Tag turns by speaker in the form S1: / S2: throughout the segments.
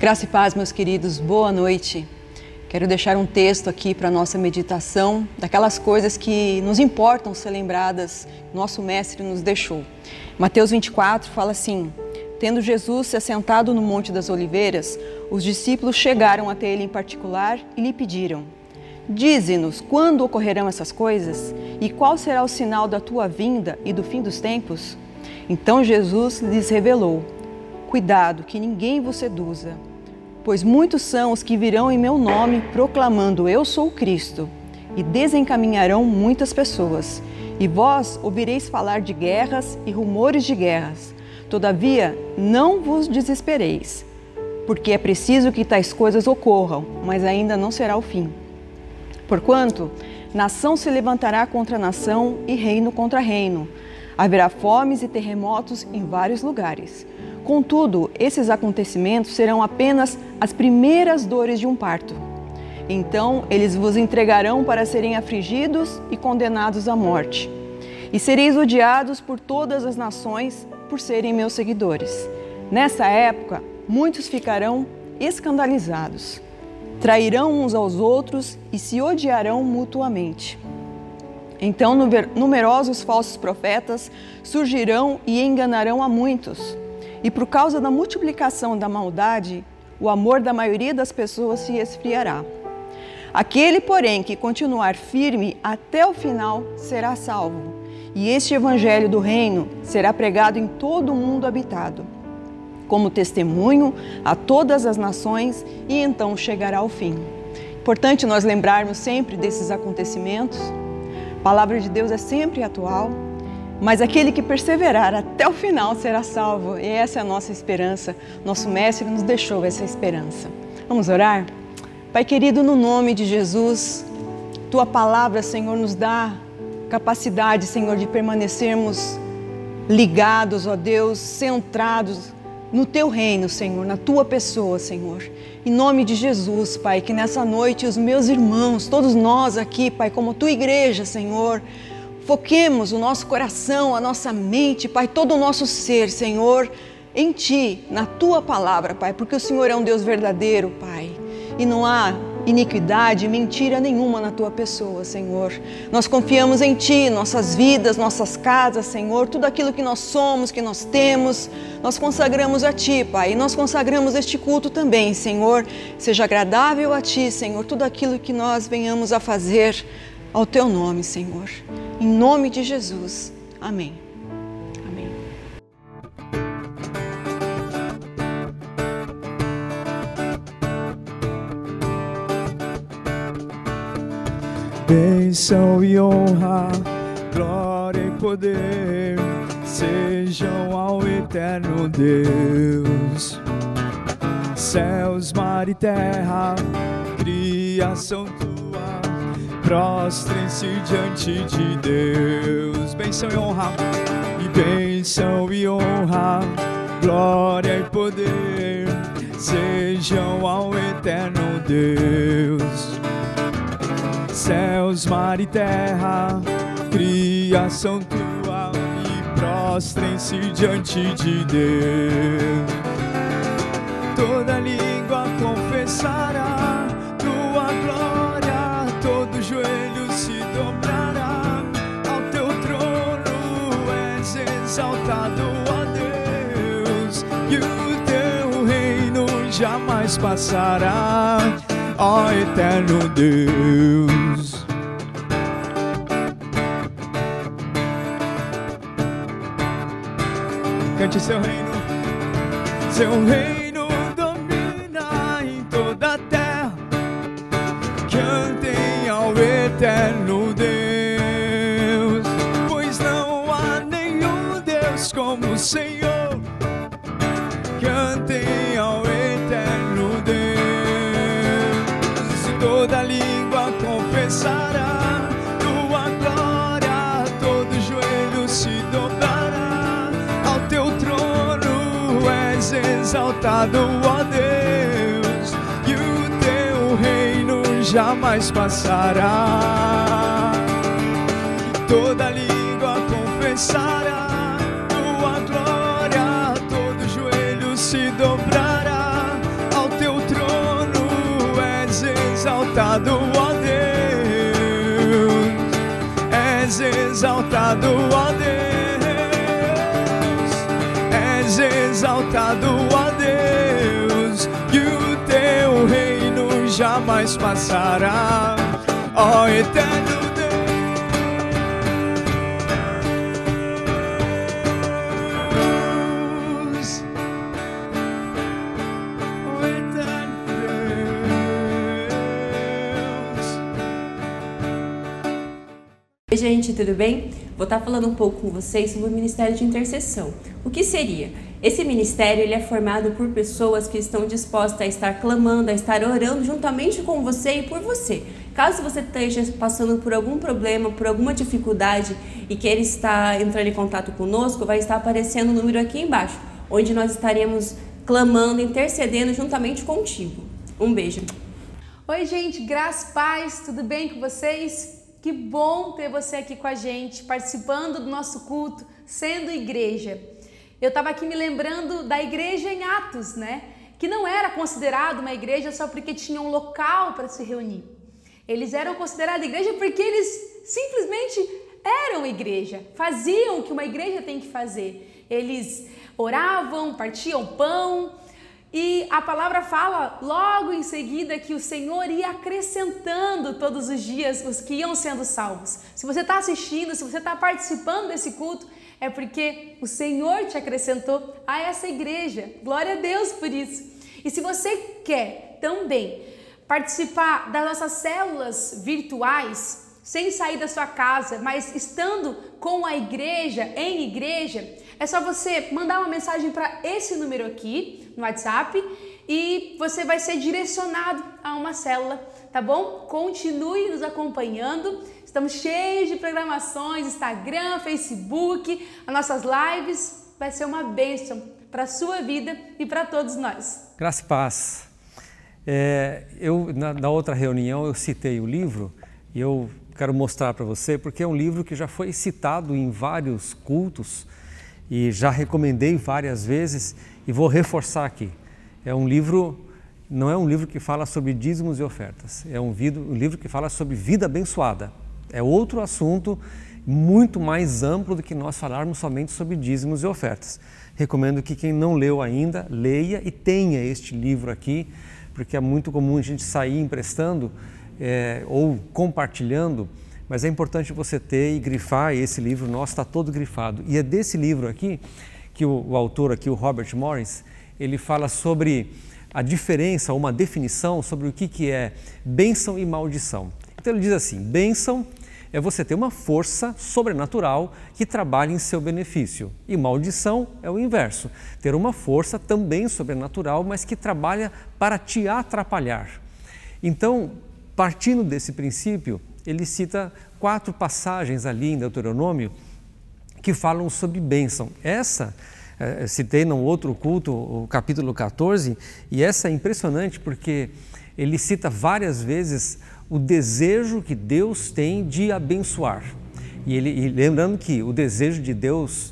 S1: Graça e paz, meus queridos, boa noite. Quero deixar um texto aqui para a nossa meditação, daquelas coisas que nos importam ser lembradas, nosso Mestre nos deixou. Mateus 24 fala assim: tendo Jesus se assentado no Monte das Oliveiras, os discípulos chegaram até ele em particular e lhe pediram: dize-nos quando ocorrerão essas coisas e qual será o sinal da tua vinda e do fim dos tempos? Então Jesus lhes revelou: cuidado que ninguém vos seduza, pois muitos são os que virão em meu nome proclamando eu sou o Cristo, e desencaminharão muitas pessoas. E vós ouvireis falar de guerras e rumores de guerras. Todavia, não vos desespereis, porque é preciso que tais coisas ocorram, mas ainda não será o fim. Porquanto, nação se levantará contra nação e reino contra reino. Haverá fomes e terremotos em vários lugares. Contudo, esses acontecimentos serão apenas as primeiras dores de um parto. Então, eles vos entregarão para serem afligidos e condenados à morte. E sereis odiados por todas as nações por serem meus seguidores. Nessa época, muitos ficarão escandalizados. Trairão uns aos outros e se odiarão mutuamente. Então, numerosos falsos profetas surgirão e enganarão a muitos. E por causa da multiplicação da maldade, o amor da maioria das pessoas se esfriará. Aquele, porém, que continuar firme até o final será salvo. E este evangelho do reino será pregado em todo o mundo habitado, como testemunho a todas as nações, e então chegará o fim. Importante nós lembrarmos sempre desses acontecimentos. A palavra de Deus é sempre atual. Mas aquele que perseverar até o final será salvo. E essa é a nossa esperança. Nosso Mestre nos deixou essa esperança. Vamos orar? Pai querido, no nome de Jesus, Tua palavra, Senhor, nos dá capacidade, Senhor, de permanecermos ligados, ó Deus, centrados no Teu reino, Senhor, na Tua pessoa, Senhor. Em nome de Jesus, Pai, que nessa noite os meus irmãos, todos nós aqui, Pai, como Tua igreja, Senhor, foquemos o nosso coração, a nossa mente, Pai, todo o nosso ser, Senhor, em Ti, na Tua palavra, Pai, porque o Senhor é um Deus verdadeiro, Pai, e não há iniquidade, mentira nenhuma na Tua pessoa, Senhor. Nós confiamos em Ti, nossas vidas, nossas casas, Senhor, tudo aquilo que nós somos, que nós temos, nós consagramos a Ti, Pai, e nós consagramos este culto também, Senhor. Seja agradável a Ti, Senhor, tudo aquilo que nós venhamos a fazer ao Teu nome, Senhor. Em nome de Jesus. Amém. Amém.
S2: Bênção e honra, glória e poder sejam ao eterno Deus. Céus, mar e terra, criação Tua, prostrem-se diante de Deus. Bênção e honra, glória e poder sejam ao eterno Deus. Céus, mar e terra, criação Tua, e prostrem-se diante de Deus. Toda língua confessará Tua glória, todo joelho se dobrará ao Teu trono, és exaltado, ó Deus, e o Teu reino jamais passará, ó eterno Deus. Cante seu reino domina em toda a terra. Cantem ao eterno Deus, pois não há nenhum Deus como o Senhor. Cantem ao eterno Deus, toda língua confessará Tua glória, todo joelho se dobrará ao Teu trono, és exaltado, ó Deus, e o Teu reino jamais passará. Toda língua confessará Tua glória, todo joelho se dobrará ao exaltado, ó Deus. És exaltado, ó Deus. És exaltado, ó Deus. E o teu reino jamais passará, ó eterno Deus. Ó eterno Deus.
S3: Oi gente, tudo bem? Vou estar falando um pouco com vocês sobre o Ministério de Intercessão. O que seria? Esse ministério ele é formado por pessoas que estão dispostas a estar clamando, a estar orando juntamente com você e por você. Caso você esteja passando por algum problema, por alguma dificuldade e queira estar entrando em contato conosco, vai estar aparecendo o número aqui embaixo, onde nós estaremos clamando, intercedendo juntamente contigo. Um beijo.
S4: Oi gente, graça, paz, tudo bem com vocês? Que bom ter você aqui com a gente, participando do nosso culto, sendo igreja. Eu estava aqui me lembrando da igreja em Atos, né? Que não era considerado uma igreja só porque tinha um local para se reunir. Eles eram considerados igreja porque eles simplesmente eram igreja, faziam o que uma igreja tem que fazer. Eles oravam, partiam pão e a palavra fala logo em seguida que o Senhor ia acrescentando todos os dias os que iam sendo salvos. Se você está assistindo, se você está participando desse culto, é porque o Senhor te acrescentou a essa igreja. Glória a Deus por isso. E se você quer também participar das nossas células virtuais, sem sair da sua casa, mas estando com a igreja, em igreja, é só você mandar uma mensagem para esse número aqui no WhatsApp e você vai ser direcionado a uma célula, tá bom? Continue nos acompanhando. Estamos cheios de programações, Instagram, Facebook, as nossas lives. Vai ser uma bênção para a sua vida e para todos nós.
S5: Graça e paz. Na outra reunião eu citei o livro e eu quero mostrar para você porque é um livro que já foi citado em vários cultos e já recomendei várias vezes e vou reforçar aqui. É um livro, não é um livro que fala sobre dízimos e ofertas, é um livro que fala sobre vida abençoada. É outro assunto muito mais amplo do que nós falarmos somente sobre dízimos e ofertas. Recomendo que quem não leu ainda, leia e tenha este livro aqui, porque é muito comum a gente sair emprestando ou compartilhando, mas é importante você ter e grifar. Esse livro nosso está todo grifado. E é desse livro aqui que o autor aqui, o Robert Morris, ele fala sobre a diferença, uma definição sobre o que é bênção e maldição. Então ele diz assim, bênção é você ter uma força sobrenatural que trabalha em seu benefício. E maldição é o inverso, ter uma força também sobrenatural, mas que trabalha para te atrapalhar. Então, partindo desse princípio, ele cita 4 passagens ali em Deuteronômio que falam sobre bênção. Essa, citei num outro culto, o capítulo 14, e essa é impressionante porque ele cita várias vezes o desejo que Deus tem de abençoar. E lembrando que o desejo de Deus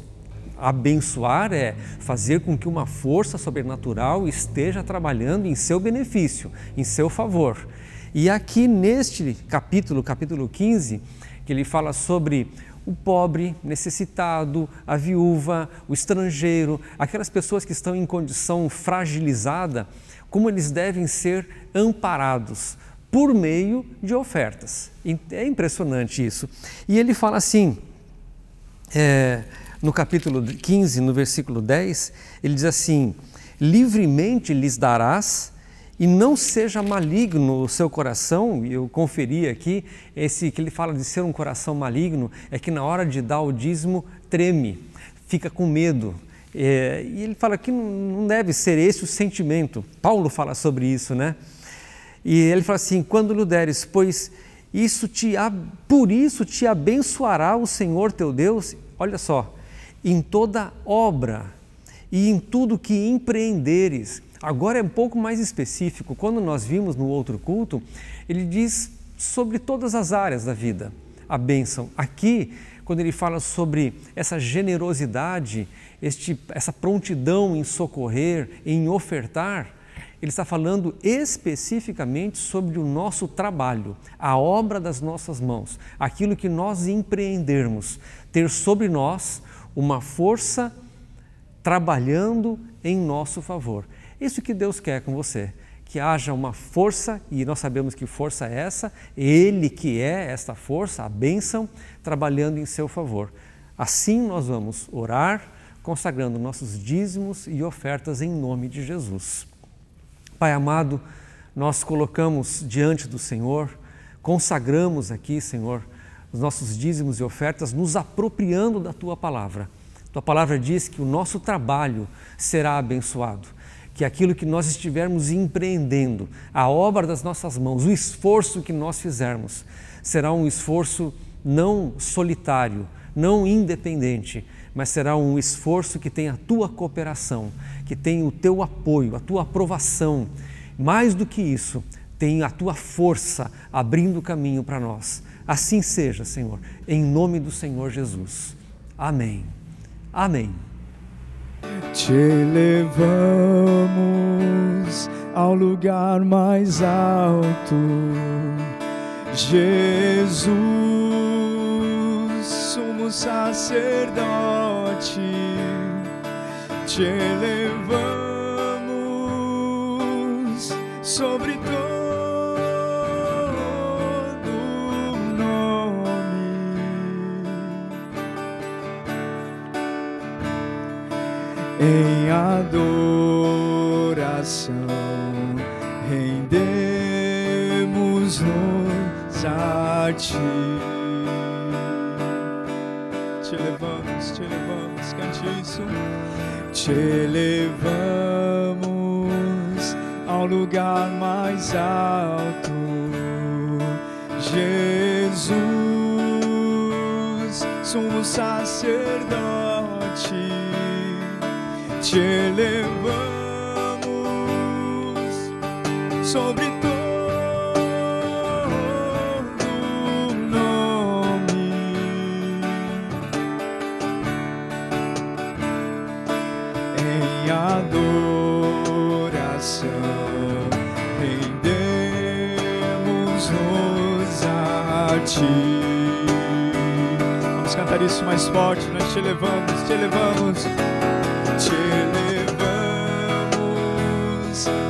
S5: abençoar é fazer com que uma força sobrenatural esteja trabalhando em seu benefício, em seu favor. E aqui neste capítulo 15, que ele fala sobre o pobre, necessitado, a viúva, o estrangeiro, aquelas pessoas que estão em condição fragilizada, como eles devem ser amparados por meio de ofertas. É impressionante isso. E ele fala assim, no capítulo 15, no versículo 10, ele diz assim, livremente lhes darás e não seja maligno o seu coração. E eu conferi aqui, esse que ele fala de ser um coração maligno, é que na hora de dar o dízimo treme, fica com medo. E ele fala que não deve ser esse o sentimento. Paulo fala sobre isso, né? E ele fala assim, quando lhe deres, pois por isso te abençoará o Senhor teu Deus, olha só, em toda obra e em tudo que empreenderes. Agora é um pouco mais específico. Quando nós vimos no outro culto, ele diz sobre todas as áreas da vida, a bênção. Aqui, quando ele fala sobre essa generosidade, essa prontidão em socorrer, em ofertar, ele está falando especificamente sobre o nosso trabalho, a obra das nossas mãos, aquilo que nós empreendermos, ter sobre nós uma força trabalhando em nosso favor. Isso que Deus quer com você, que haja uma força, e nós sabemos que força é essa, Ele que é esta força, a bênção, trabalhando em seu favor. Assim nós vamos orar, consagrando nossos dízimos e ofertas em nome de Jesus. Pai amado, nós colocamos diante do Senhor, consagramos aqui, Senhor, os nossos dízimos e ofertas, nos apropriando da Tua Palavra. Tua Palavra diz que o nosso trabalho será abençoado, que aquilo que nós estivermos empreendendo, a obra das nossas mãos, o esforço que nós fizermos, será um esforço não solitário, não independente, mas será um esforço que tem a Tua cooperação, que tem o Teu apoio, a Tua aprovação. Mais do que isso, tem a Tua força abrindo o caminho para nós. Assim seja, Senhor, em nome do Senhor Jesus. Amém. Amém.
S2: Te levamos ao lugar mais alto, Jesus, sumo sacerdote. Te elevamos sobre todo nome. Em adoração rendemos-nos a Ti. Te elevamos, cante isso. Te elevamos ao lugar mais alto, Jesus, sumo sacerdote. Te elevamos sobre todo nome. Em adoração rendemos-nos a Ti. Vamos cantar isso mais forte. Nós te elevamos, te elevamos. Te elevamos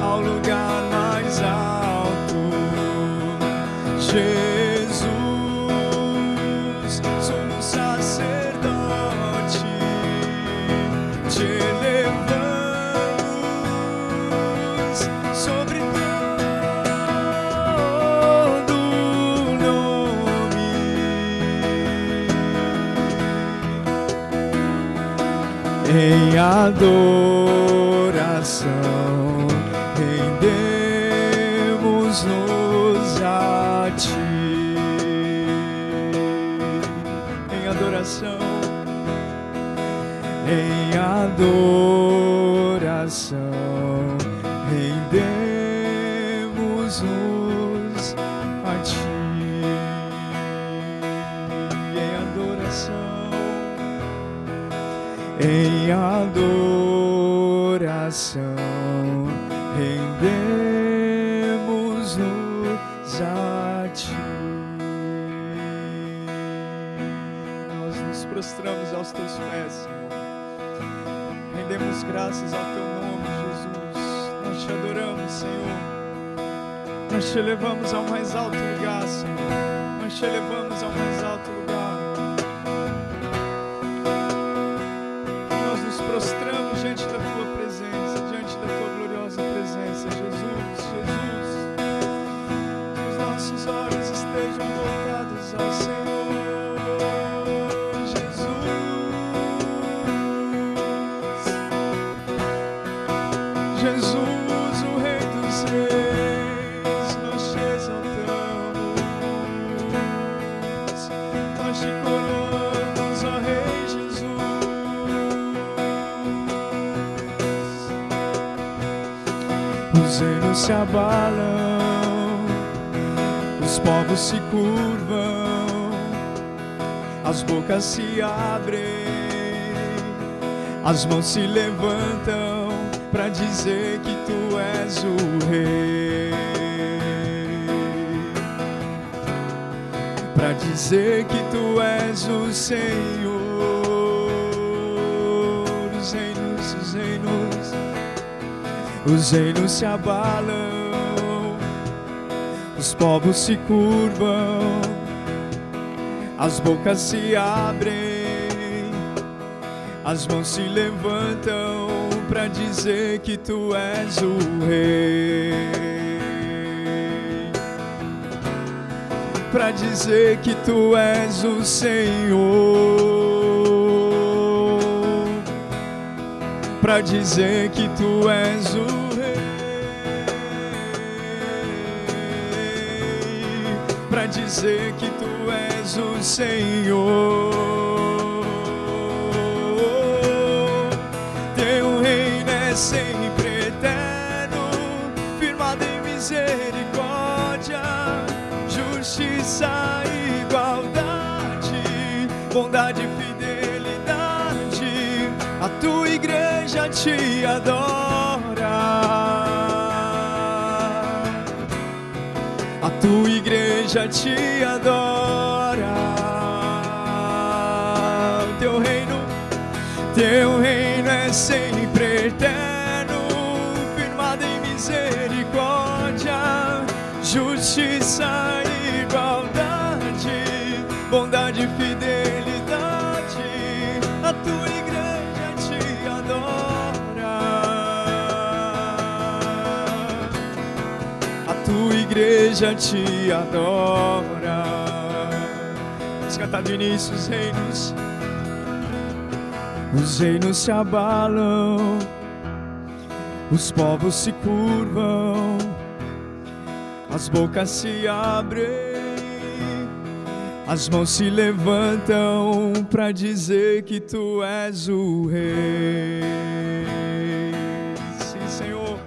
S2: ao lugar mais alto, Jesus, sumo sacerdote. Te elevamos sobre todo nome. Em adoração rendemos-nos a Ti. Em adoração rendemos-nos a Ti. Em adoração rendemos-nos a Ti. Nós nos prostramos aos Teus pés, Senhor. Rendemos graças ao Teu nome, Jesus. Nós Te adoramos, Senhor. Nós Te elevamos ao mais alto lugar, Senhor. Nós Te elevamos ao mais alto lugar. Prostramos diante da Tua presença, diante da Tua gloriosa presença, Jesus, Jesus. Que os nossos olhos estejam voltados ao Senhor, Jesus. Jesus, o Rei dos Reis, nós Te exaltamos, nós Te coroamos, ó Rei Jesus. Os reinos se abalam, os povos se curvam, as bocas se abrem, as mãos se levantam para dizer que tu és o Rei, para dizer que tu és o Senhor. Os reinos se abalam, os povos se curvam, as bocas se abrem, as mãos se levantam para dizer que tu és o Rei, para dizer que tu és o Senhor, para dizer que tu és o Rei, para dizer que tu és o Senhor. Teu reino é sempre eterno, firmado em misericórdia, justiça e igualdade, bondade e fidelidade. A tua igreja te adora, a tua igreja te adora. Teu reino é sempre eterno, firmado em misericórdia, justiça e igualdade, bondade e fidelidade. A tua igreja te adora, a tua igreja te adora. Vamos cantar do início. Os reinos se abalam, os povos se curvam, as bocas se abrem, as mãos se levantam para dizer que tu és o Rei. Sim, Senhor,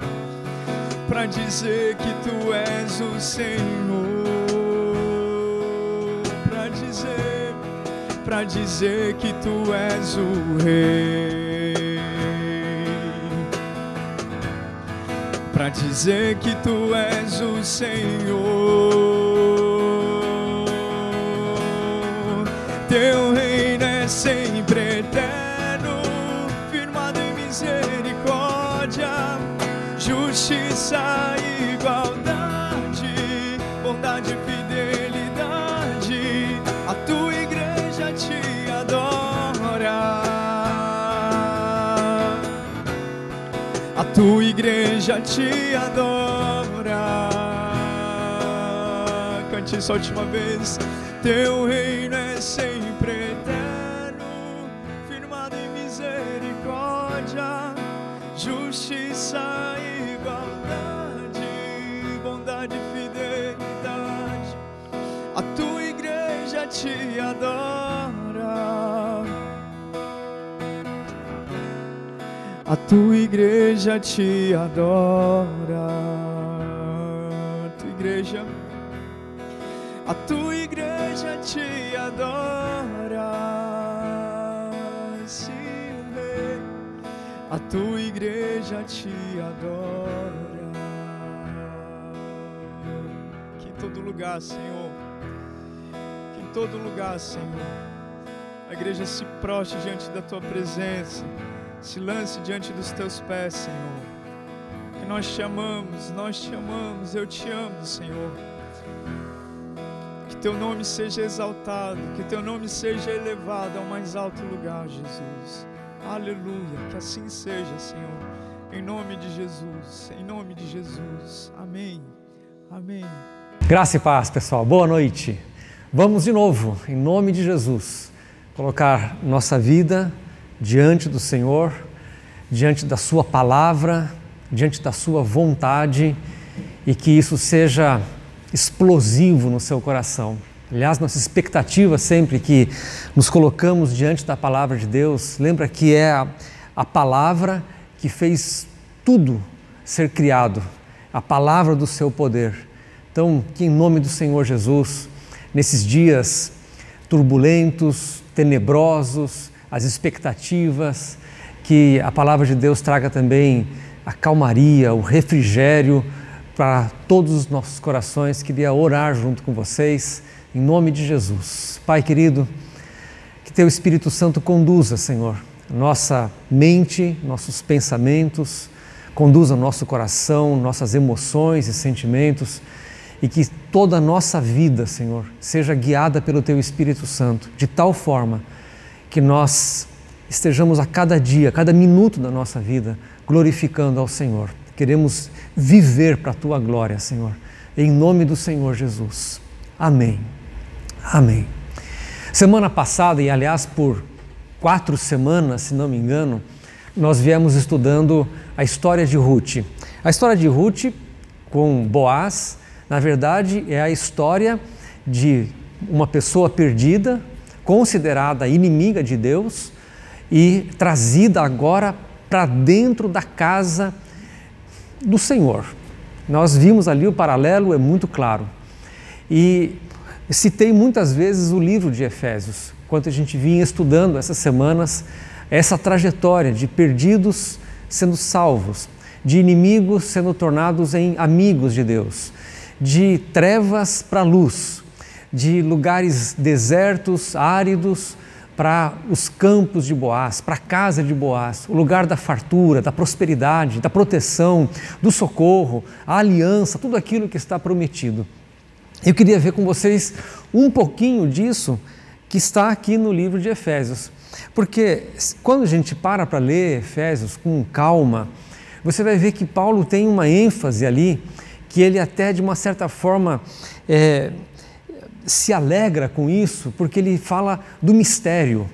S2: para dizer que tu és o Senhor, para dizer que tu és o Rei, para dizer que tu és o Senhor. Teu reino é sempre eterno, firmado em misericórdia, justiça e igualdade, bondade e fidelidade. A tua igreja te adora, a tua igreja te adora. Cante essa última vez. Teu reino é sempre eterno, firmado em misericórdia, justiça e igualdade, bondade e fidelidade. A tua igreja te adora, a tua igreja te adora. A tua igreja te adora, sim, Rei. A tua igreja te adora. Que em todo lugar, Senhor, que em todo lugar, Senhor, a igreja se prostre diante da tua presença, se lance diante dos teus pés, Senhor. Que nós te amamos, eu te amo, Senhor. Que teu nome seja exaltado, que teu nome seja elevado ao mais alto lugar, Jesus. Aleluia, que assim seja, Senhor. Em nome de Jesus, em nome de Jesus. Amém, amém.
S5: Graça e paz, pessoal. Boa noite. Vamos de novo, em nome de Jesus, colocar nossa vida diante do Senhor, diante da sua palavra, diante da sua vontade, e que isso seja explosivo no seu coração. Aliás, nossa expectativa sempre que nos colocamos diante da palavra de Deus, lembra que é a palavra que fez tudo ser criado, a palavra do seu poder. Então, que em nome do Senhor Jesus, nesses dias turbulentos, tenebrosos, as expectativas, que a palavra de Deus traga também a calmaria, o refrigério para todos os nossos corações. Queria orar junto com vocês, em nome de Jesus. Pai querido, que Teu Espírito Santo conduza, Senhor, nossa mente, nossos pensamentos, conduza nosso coração, nossas emoções e sentimentos, e que toda a nossa vida, Senhor, seja guiada pelo Teu Espírito Santo, de tal forma que nós estejamos a cada dia, a cada minuto da nossa vida, glorificando ao Senhor. Queremos viver para a Tua glória, Senhor, em nome do Senhor Jesus. Amém. Amém. Semana passada, e aliás por 4 semanas, se não me engano, nós viemos estudando a história de Ruth. A história de Ruth com Boaz, na verdade, é a história de uma pessoa perdida, considerada inimiga de Deus e trazida agora para dentro da casa do Senhor. Nós vimos ali o paralelo, é muito claro. E citei muitas vezes o livro de Efésios, enquanto a gente vinha estudando essas semanas, essa trajetória de perdidos sendo salvos, de inimigos sendo tornados em amigos de Deus, de trevas para luz, de lugares desertos, áridos, para os campos de Boaz, para a casa de Boaz, o lugar da fartura, da prosperidade, da proteção, do socorro, a aliança, tudo aquilo que está prometido. Eu queria ver com vocês um pouquinho disso que está aqui no livro de Efésios, porque quando a gente para ler Efésios com calma, você vai ver que Paulo tem uma ênfase ali, que ele até de uma certa forma se alegra com isso, porque ele fala do mistério.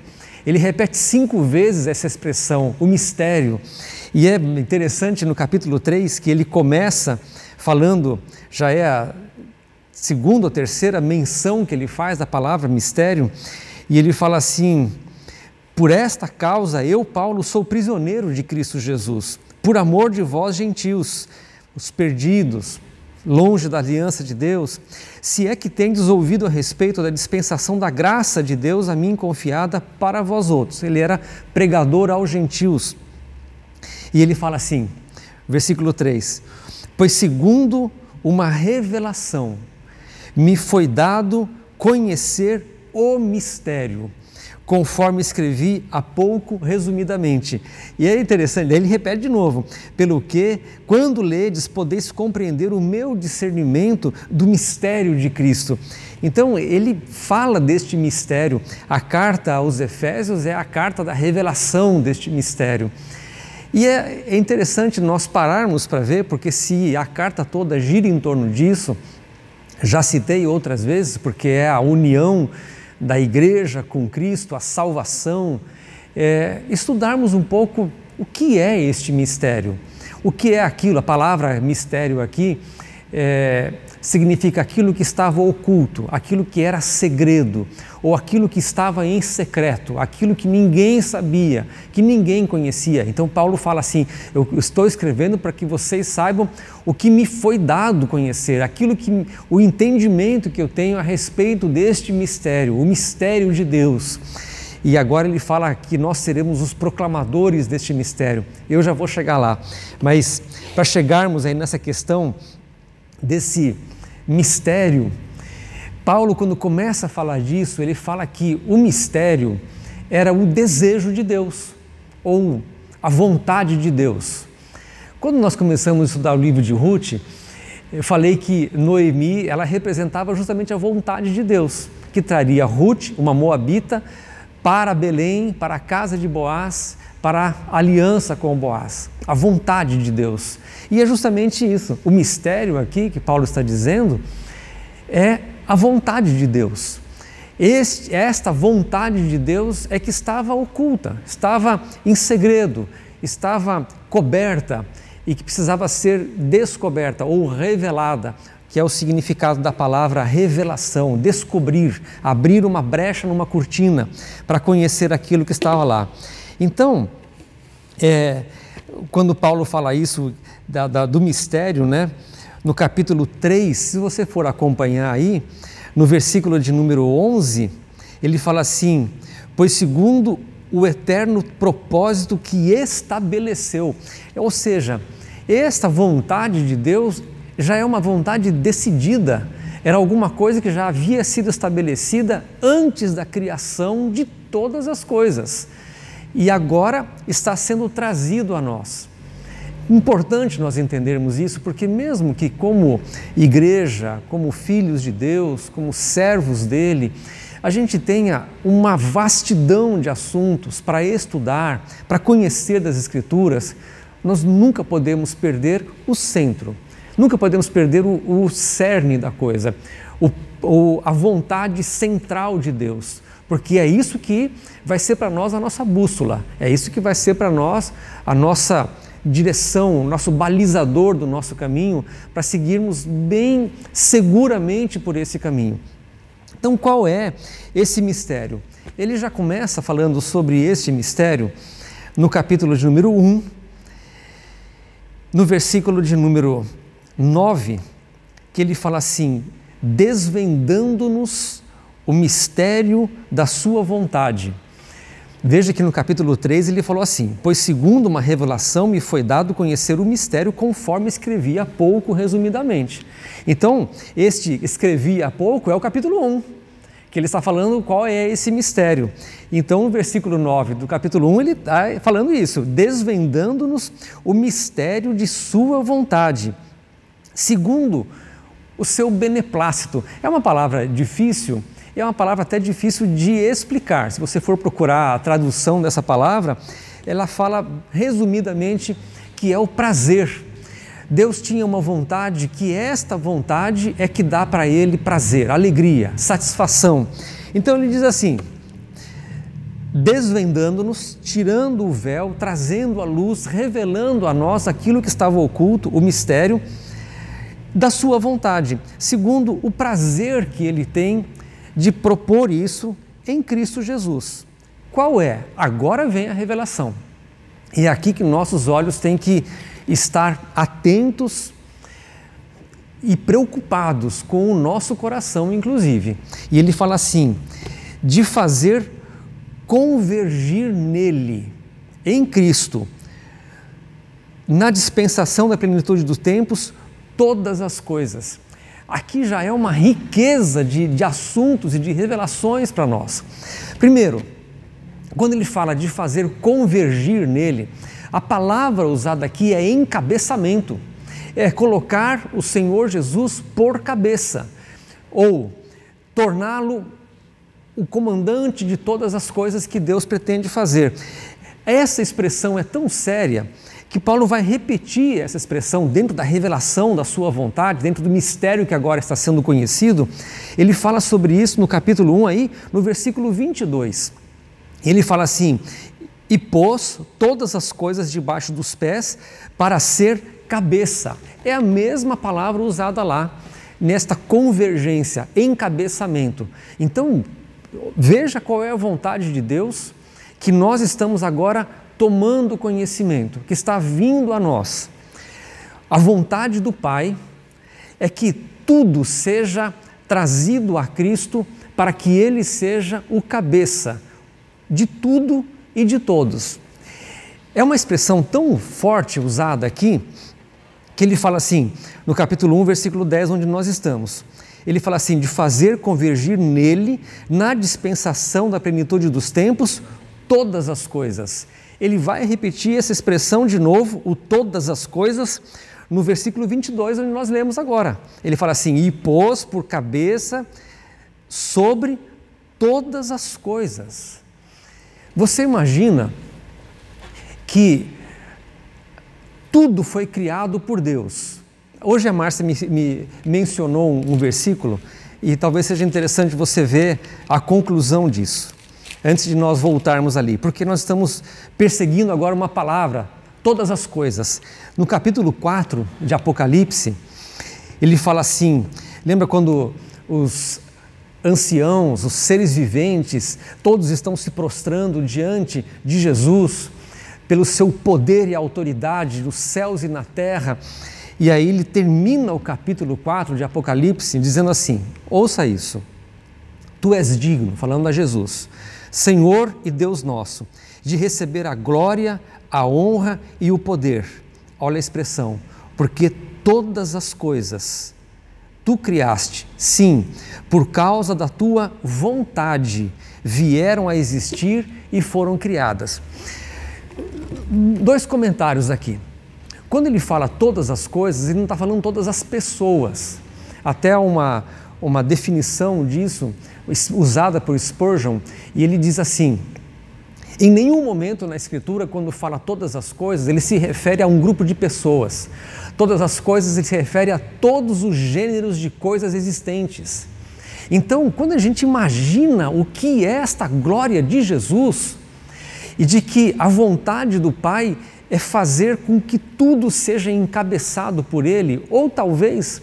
S5: Ele repete 5 vezes essa expressão, o mistério. E é interessante no capítulo 3 que ele começa falando, já é a 2ª ou 3ª menção que ele faz da palavra mistério, e ele fala assim: por esta causa eu, Paulo, sou prisioneiro de Cristo Jesus, por amor de vós gentios, os perdidos, longe da aliança de Deus, se é que tendes ouvido a respeito da dispensação da graça de Deus a mim confiada para vós outros. Ele era pregador aos gentios. E ele fala assim, versículo 3, pois segundo uma revelação me foi dado conhecer o mistério, conforme escrevi há pouco resumidamente. E é interessante, ele repete de novo, pelo que, quando ledes, podeis compreender o meu discernimento do mistério de Cristo. Então, ele fala deste mistério. A carta aos Efésios é a carta da revelação deste mistério. E é interessante nós pararmos para ver, porque se a carta toda gira em torno disso, já citei outras vezes, porque é a união da igreja com Cristo, a salvação, estudarmos um pouco o que é este mistério, o que é aquilo. A palavra mistério aqui significa aquilo que estava oculto, aquilo que era segredo, ou aquilo que estava em secreto, aquilo que ninguém sabia, que ninguém conhecia. Então Paulo fala assim, eu estou escrevendo para que vocês saibam o que me foi dado conhecer, o entendimento que eu tenho a respeito deste mistério, o mistério de Deus. E agora ele fala que nós seremos os proclamadores deste mistério. Eu já vou chegar lá, mas para chegarmos aí nessa questão desse mistério, Paulo, quando começa a falar disso, ele fala que o mistério era o desejo de Deus, ou a vontade de Deus. Quando nós começamos a estudar o livro de Ruth, eu falei que Noemi, ela representava justamente a vontade de Deus, que traria Ruth, uma moabita, para Belém, para a casa de Boaz, para a aliança com Boaz, a vontade de Deus. E é justamente isso, o mistério aqui que Paulo está dizendo é a vontade de Deus. Esta vontade de Deus é que estava oculta, estava em segredo, estava coberta e que precisava ser descoberta ou revelada, que é o significado da palavra revelação, descobrir, abrir uma brecha numa cortina para conhecer aquilo que estava lá. Então, quando Paulo fala isso do mistério, né? No capítulo 3, se você for acompanhar aí, no versículo de número 11, ele fala assim, pois segundo o eterno propósito que estabeleceu. Ou seja, Esta vontade de Deus já é uma vontade decidida, era alguma coisa que já havia sido estabelecida antes da criação de todas as coisas e agora está sendo trazido a nós. Importante nós entendermos isso, porque mesmo que como igreja, como filhos de Deus, como servos dele, a gente tenha uma vastidão de assuntos para estudar, para conhecer das Escrituras, nós nunca podemos perder o centro, nunca podemos perder o cerne da coisa, a vontade central de Deus, porque é isso que vai ser para nós a nossa bússola, é isso que vai ser para nós a nossa direção, o nosso balizador do nosso caminho, para seguirmos bem seguramente por esse caminho. Então, qual é esse mistério? Ele já começa falando sobre esse mistério no capítulo de número 1, no versículo de número 9, que ele fala assim: desvendando-nos o mistério da sua vontade. Veja que no capítulo 3 ele falou assim: pois segundo uma revelação me foi dado conhecer o mistério conforme escrevi há pouco resumidamente. Então, este escrevi há pouco é o capítulo 1, que ele está falando qual é esse mistério. Então, no versículo 9 do capítulo 1 ele está falando isso, desvendando-nos o mistério de sua vontade, segundo o seu beneplácito. É uma palavra difícil, é uma palavra até difícil de explicar. Se você for procurar a tradução dessa palavra, ela fala resumidamente que é o prazer. Deus tinha uma vontade, que esta vontade é que dá para ele prazer, alegria, satisfação. Então ele diz assim, desvendando-nos, tirando o véu, trazendo a luz, revelando a nós aquilo que estava oculto, o mistério da sua vontade, segundo o prazer que ele tem de propor isso em Cristo Jesus. Qual é? Agora vem a revelação. E é aqui que nossos olhos têm que estar atentos e preocupados com o nosso coração, inclusive. E ele fala assim, de fazer convergir nele, em Cristo, na dispensação da plenitude dos tempos, todas as coisas. Aqui já é uma riqueza de assuntos e de revelações para nós. Primeiro, quando ele fala de fazer convergir nele, a palavra usada aqui é encabeçamento, é colocar o Senhor Jesus por cabeça, ou torná-lo o comandante de todas as coisas que Deus pretende fazer. Essa expressão é tão séria que Paulo vai repetir essa expressão dentro da revelação da sua vontade, dentro do mistério que agora está sendo conhecido. Ele fala sobre isso no capítulo 1 aí, no versículo 22. Ele fala assim, e pôs todas as coisas debaixo dos pés para ser cabeça. É a mesma palavra usada lá, nesta convergência, encabeçamento. Então, veja qual é a vontade de Deus, que nós estamos agora tomando conhecimento, que está vindo a nós. A vontade do Pai é que tudo seja trazido a Cristo para que Ele seja o cabeça de tudo e de todos. É uma expressão tão forte usada aqui, que ele fala assim, no capítulo 1, versículo 10, onde nós estamos. Ele fala assim, de fazer convergir nele, na dispensação da plenitude dos tempos, todas as coisas. Ele vai repetir essa expressão de novo, o todas as coisas, no versículo 22, onde nós lemos agora. Ele fala assim, e pôs por cabeça sobre todas as coisas. Você imagina que tudo foi criado por Deus. Hoje a Márcia me mencionou um versículo e talvez seja interessante você ver a conclusão disso, antes de nós voltarmos ali, porque nós estamos perseguindo agora uma palavra, todas as coisas. No capítulo 4 de Apocalipse, ele fala assim, lembra quando os anciãos, os seres viventes, todos estão se prostrando diante de Jesus, pelo seu poder e autoridade nos céus e na terra, e aí ele termina o capítulo 4 de Apocalipse dizendo assim, ouça isso, tu és digno, falando a Jesus, Senhor e Deus nosso, de receber a glória, a honra e o poder, olha a expressão, porque todas as coisas tu criaste, sim, por causa da tua vontade, vieram a existir e foram criadas. 2 comentários aqui. Quando ele fala todas as coisas, ele não está falando todas as pessoas. Até uma definição disso, usada por Spurgeon, e ele diz assim: em nenhum momento na Escritura, quando fala todas as coisas, ele se refere a um grupo de pessoas. Todas as coisas, ele se refere a todos os gêneros de coisas existentes. Então, quando a gente imagina o que é esta glória de Jesus, e de que a vontade do Pai é fazer com que tudo seja encabeçado por Ele, ou talvez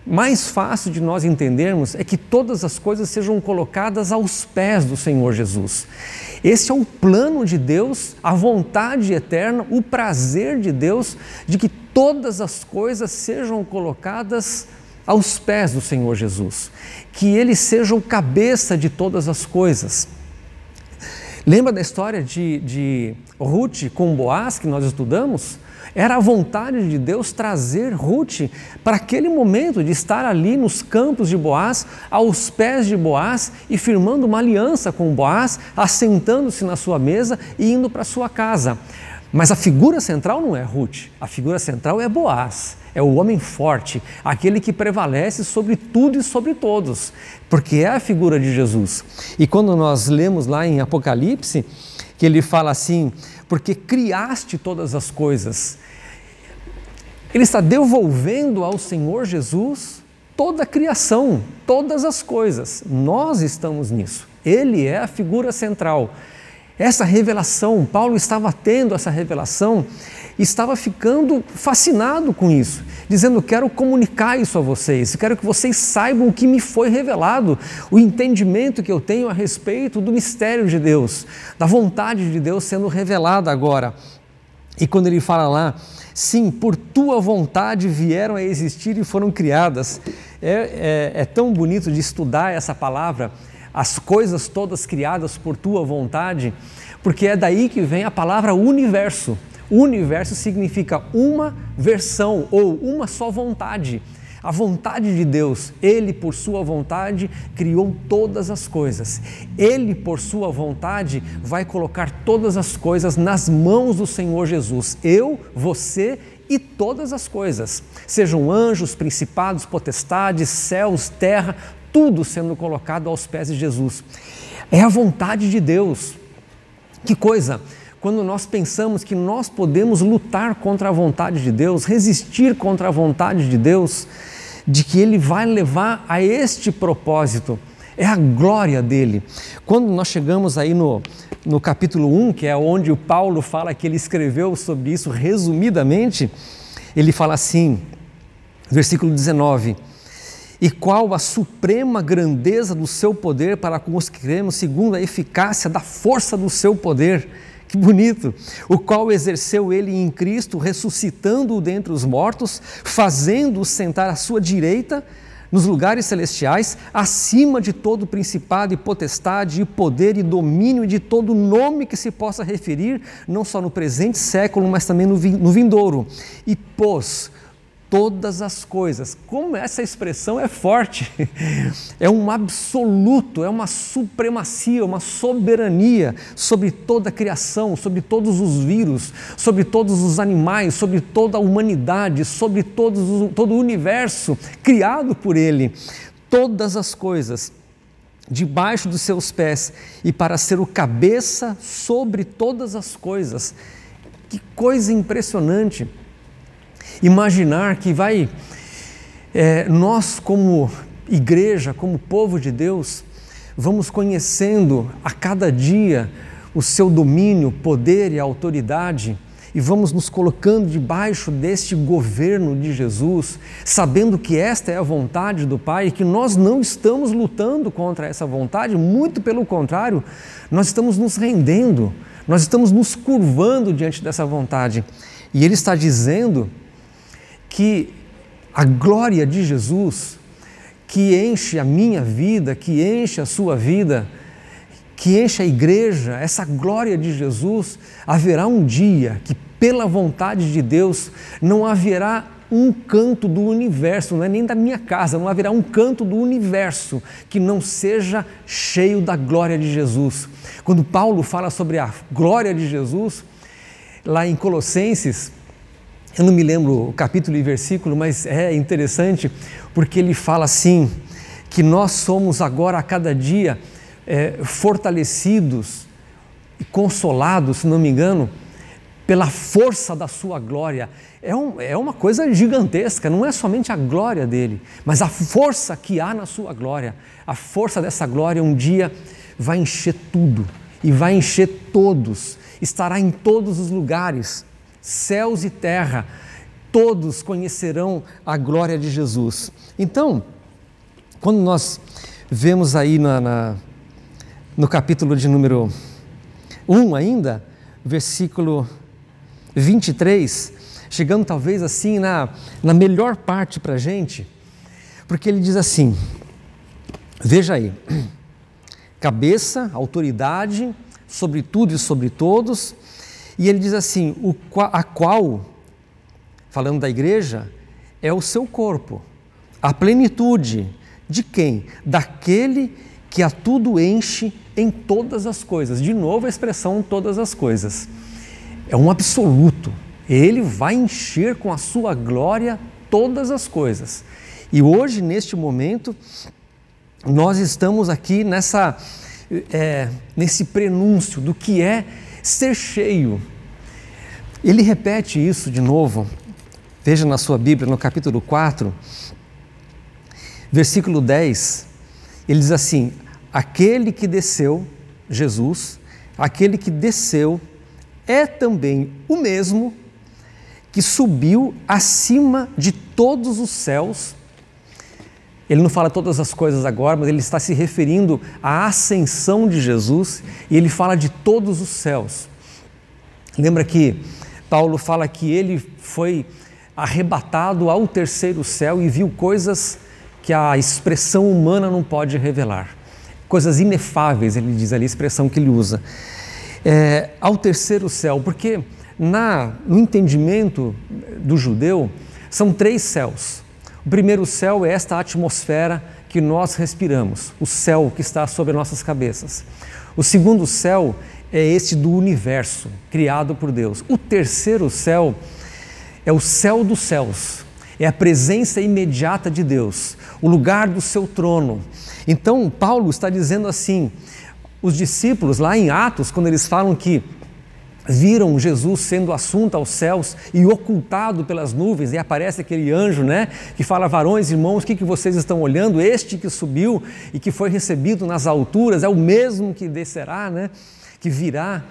S5: mais fácil de nós entendermos é que todas as coisas sejam colocadas aos pés do Senhor Jesus. Esse é o plano de Deus, a vontade eterna, o prazer de Deus de que todas as coisas sejam colocadas aos pés do Senhor Jesus, que Ele seja o cabeça de todas as coisas. Lembra da história de Ruth com Boaz que nós estudamos? Era a vontade de Deus trazer Ruth para aquele momento de estar ali nos campos de Boaz, aos pés de Boaz e firmando uma aliança com Boaz, assentando-se na sua mesa e indo para a sua casa. Mas a figura central não é Ruth, a figura central é Boaz, é o homem forte, aquele que prevalece sobre tudo e sobre todos, porque é a figura de Jesus. E quando nós lemos lá em Apocalipse, que ele fala assim, porque criaste todas as coisas, ele está devolvendo ao Senhor Jesus toda a criação, todas as coisas, nós estamos nisso, ele é a figura central. Essa revelação, Paulo estava tendo essa revelação, estava ficando fascinado com isso, dizendo, quero comunicar isso a vocês, quero que vocês saibam o que me foi revelado, o entendimento que eu tenho a respeito do mistério de Deus, da vontade de Deus sendo revelada agora. E quando ele fala lá, sim, por tua vontade vieram a existir e foram criadas, é tão bonito de estudar essa palavra, as coisas todas criadas por tua vontade, porque é daí que vem a palavra universo. O universo significa uma versão ou uma só vontade. A vontade de Deus, Ele por sua vontade criou todas as coisas. Ele por sua vontade vai colocar todas as coisas nas mãos do Senhor Jesus. Eu, você e todas as coisas, sejam anjos, principados, potestades, céus, terra, tudo sendo colocado aos pés de Jesus. É a vontade de Deus. Que coisa! Quando nós pensamos que nós podemos lutar contra a vontade de Deus, resistir contra a vontade de Deus, de que Ele vai levar a este propósito, é a glória dEle. Quando nós chegamos aí no capítulo 1, que é onde o Paulo fala que ele escreveu sobre isso resumidamente, ele fala assim, versículo 19, e qual a suprema grandeza do seu poder para com os que cremos, segundo a eficácia da força do seu poder. Que bonito! O qual exerceu ele em Cristo, ressuscitando-o dentre os mortos, fazendo-o sentar à sua direita, nos lugares celestiais, acima de todo principado e potestade, e poder e domínio, e de todo nome que se possa referir, não só no presente século, mas também no vindouro. E pôs todas as coisas. Como essa expressão é forte, é um absoluto, é uma supremacia, uma soberania sobre toda a criação, sobre todos os vírus, sobre todos os animais, sobre toda a humanidade, sobre todo o universo criado por Ele. Todas as coisas debaixo dos seus pés e para ser o cabeça sobre todas as coisas. Que coisa impressionante! Imaginar que nós como igreja, como povo de Deus, vamos conhecendo a cada dia o seu domínio, poder e autoridade e vamos nos colocando debaixo deste governo de Jesus, sabendo que esta é a vontade do Pai e que nós não estamos lutando contra essa vontade, muito pelo contrário, nós estamos nos rendendo, nós estamos nos curvando diante dessa vontade. E Ele está dizendo que a glória de Jesus, que enche a minha vida, que enche a sua vida, que enche a igreja, essa glória de Jesus, haverá um dia que pela vontade de Deus, não haverá um canto do universo, não é nem da minha casa, não haverá um canto do universo que não seja cheio da glória de Jesus. Quando Paulo fala sobre a glória de Jesus, lá em Colossenses, eu não me lembro o capítulo e versículo, mas é interessante porque ele fala assim, que nós somos agora a cada dia fortalecidos e consolados, se não me engano, pela força da sua glória. É uma coisa gigantesca, não é somente a glória dele, mas a força que há na sua glória. A força dessa glória um dia vai encher tudo e vai encher todos, estará em todos os lugares, céus e terra, todos conhecerão a glória de Jesus. Então, quando nós vemos aí no capítulo de número 1 ainda, versículo 23, chegando talvez assim na melhor parte para a gente, porque ele diz assim, veja aí, cabeça, autoridade, sobre tudo e sobre todos, e ele diz assim, a qual, falando da igreja, é o seu corpo, a plenitude de quem? Daquele que a tudo enche em todas as coisas. De novo a expressão todas as coisas. É um absoluto. Ele vai encher com a sua glória todas as coisas. E hoje, neste momento, nós estamos aqui nesse prenúncio do que é ser cheio. Ele repete isso de novo. Veja na sua Bíblia, no capítulo 4, versículo 10, ele diz assim, aquele que desceu, Jesus, aquele que desceu é também o mesmo que subiu acima de todos os céus. Ele não fala todas as coisas agora, mas ele está se referindo à ascensão de Jesus e ele fala de todos os céus. Lembra que Paulo fala que ele foi arrebatado ao terceiro céu e viu coisas que a expressão humana não pode revelar. Coisas inefáveis, ele diz ali, a expressão que ele usa. Ao terceiro céu, porque no entendimento do judeu, são 3 céus. O primeiro céu é esta atmosfera que nós respiramos, o céu que está sobre nossas cabeças. O segundo céu é esse do universo, criado por Deus. O terceiro céu é o céu dos céus, é a presença imediata de Deus, o lugar do seu trono. Então, Paulo está dizendo assim, os discípulos lá em Atos, quando eles falam que viram Jesus sendo assunto aos céus e ocultado pelas nuvens, e aparece aquele anjo, que fala, varões, irmãos, o que vocês estão olhando? Este que subiu e que foi recebido nas alturas, é o mesmo que descerá, que virá.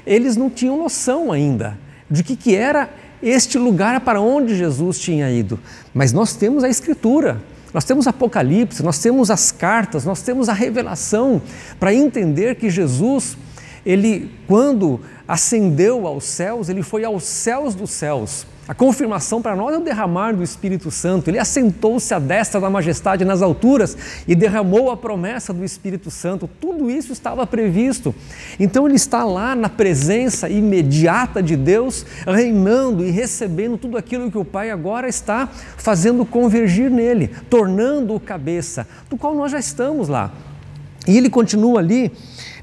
S5: Eles não tinham noção ainda de que era este lugar para onde Jesus tinha ido, mas nós temos a Escritura, nós temos Apocalipse, nós temos as cartas, nós temos a revelação para entender que Jesus, ele, quando ascendeu aos céus, ele foi aos céus dos céus. A confirmação para nós é o derramar do Espírito Santo. Ele assentou-se à destra da majestade nas alturas e derramou a promessa do Espírito Santo. Tudo isso estava previsto. Então ele está lá na presença imediata de Deus, reinando e recebendo tudo aquilo que o Pai agora está fazendo convergir nele, tornando-o cabeça, do qual nós já estamos lá. E ele continua ali,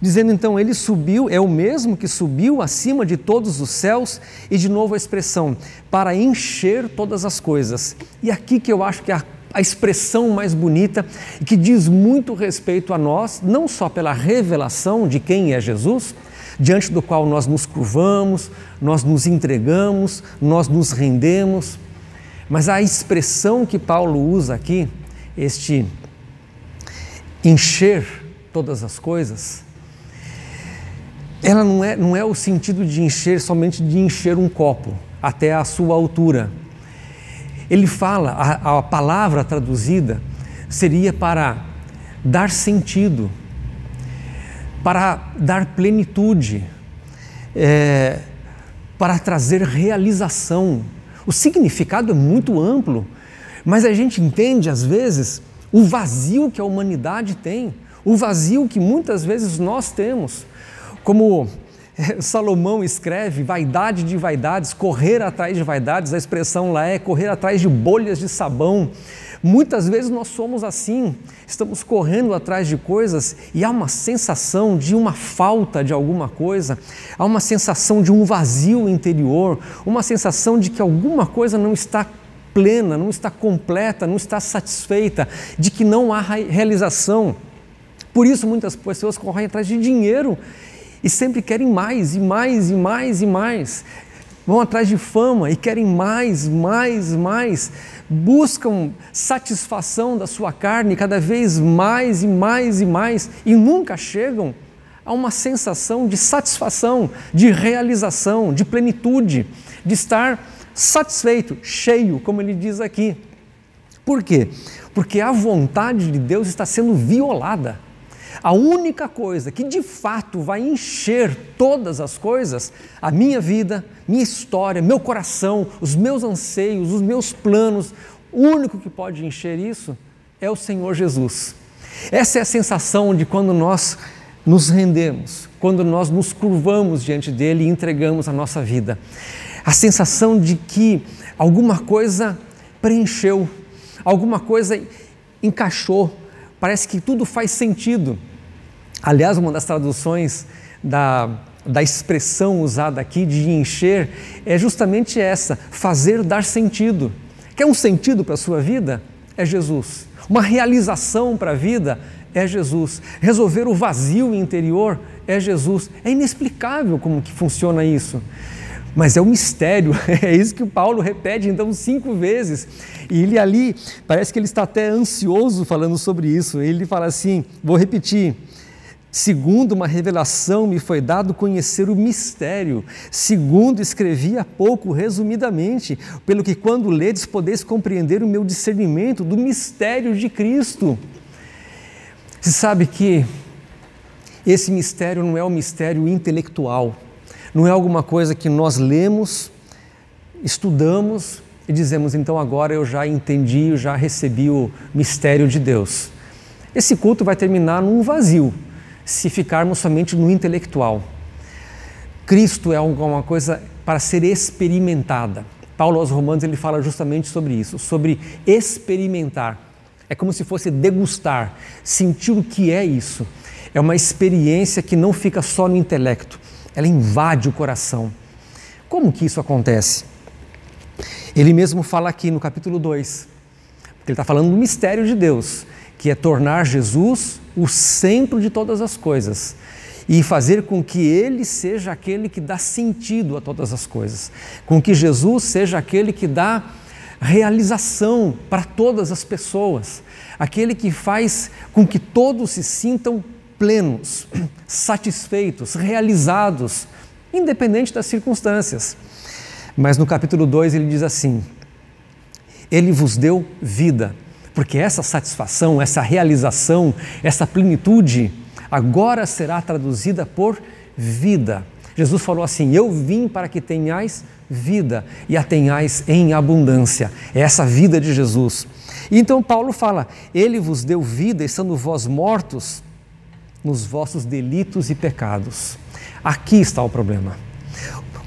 S5: dizendo então, ele subiu, é o mesmo que subiu acima de todos os céus, e de novo a expressão, para encher todas as coisas. E aqui que eu acho que é a expressão mais bonita, e que diz muito respeito a nós, não só pela revelação de quem é Jesus, diante do qual nós nos curvamos, nós nos entregamos, nós nos rendemos, mas a expressão que Paulo usa aqui, este encher todas as coisas, ela não é o sentido de encher somente de encher um copo até a sua altura. Ele fala, a palavra traduzida seria para dar sentido, para dar plenitude, para trazer realização. O significado é muito amplo, mas a gente entende às vezes o vazio que a humanidade tem, o vazio que muitas vezes nós temos. Como Salomão escreve, vaidade de vaidades, correr atrás de vaidades, a expressão lá é correr atrás de bolhas de sabão. Muitas vezes nós somos assim, estamos correndo atrás de coisas e há uma sensação de uma falta de alguma coisa, há uma sensação de um vazio interior, uma sensação de que alguma coisa não está plena, não está completa, não está satisfeita, de que não há realização. Por isso muitas pessoas correm atrás de dinheiro e sempre querem mais e mais e mais e mais. Vão atrás de fama e querem mais, mais, mais. Buscam satisfação da sua carne cada vez mais e mais e mais e nunca chegam a uma sensação de satisfação, de realização, de plenitude, de estar satisfeito, cheio, como ele diz aqui. Por quê? Porque a vontade de Deus está sendo violada. A única coisa que de fato vai encher todas as coisas, a minha vida, minha história, meu coração, os meus anseios, os meus planos, o único que pode encher isso é o Senhor Jesus. Essa é a sensação de quando nós nos rendemos, quando nós nos curvamos diante dele e entregamos a nossa vida. A sensação de que alguma coisa preencheu, alguma coisa encaixou, parece que tudo faz sentido. Aliás, uma das traduções da expressão usada aqui de encher é justamente essa, fazer dar sentido. Quer um sentido para a sua vida? É Jesus. Uma realização para a vida? É Jesus. Resolver o vazio interior? É Jesus. É inexplicável como que funciona isso. Mas é um mistério, é isso que o Paulo repete então 5 vezes. E ele ali, parece que ele está até ansioso falando sobre isso. Ele fala assim, vou repetir. Segundo uma revelação me foi dado conhecer o mistério, segundo escrevi há pouco resumidamente, pelo que quando ledes podeis compreender o meu discernimento do mistério de Cristo. Você sabe que esse mistério não é um mistério intelectual, não é alguma coisa que nós lemos, estudamos e dizemos, então agora eu já entendi, eu já recebi o mistério de Deus. Esse culto vai terminar num vazio, se ficarmos somente no intelectual. Cristo é alguma coisa para ser experimentada. Paulo aos Romanos ele fala justamente sobre isso, sobre experimentar. É como se fosse degustar, sentir o que é isso. É uma experiência que não fica só no intelecto, ela invade o coração. Como que isso acontece? Ele mesmo fala aqui no capítulo 2, porque ele está falando do mistério de Deus, que é tornar Jesus o centro de todas as coisas e fazer com que Ele seja aquele que dá sentido a todas as coisas, com que Jesus seja aquele que dá realização para todas as pessoas, aquele que faz com que todos se sintam plenos, satisfeitos, realizados, independente das circunstâncias. Mas no capítulo 2 ele diz assim, Ele vos deu vida, porque essa satisfação, essa realização, essa plenitude, agora será traduzida por vida. Jesus falou assim, eu vim para que tenhais vida e a tenhais em abundância. É essa vida de Jesus. E então Paulo fala, Ele vos deu vida estando vós mortos nos vossos delitos e pecados. Aqui está o problema.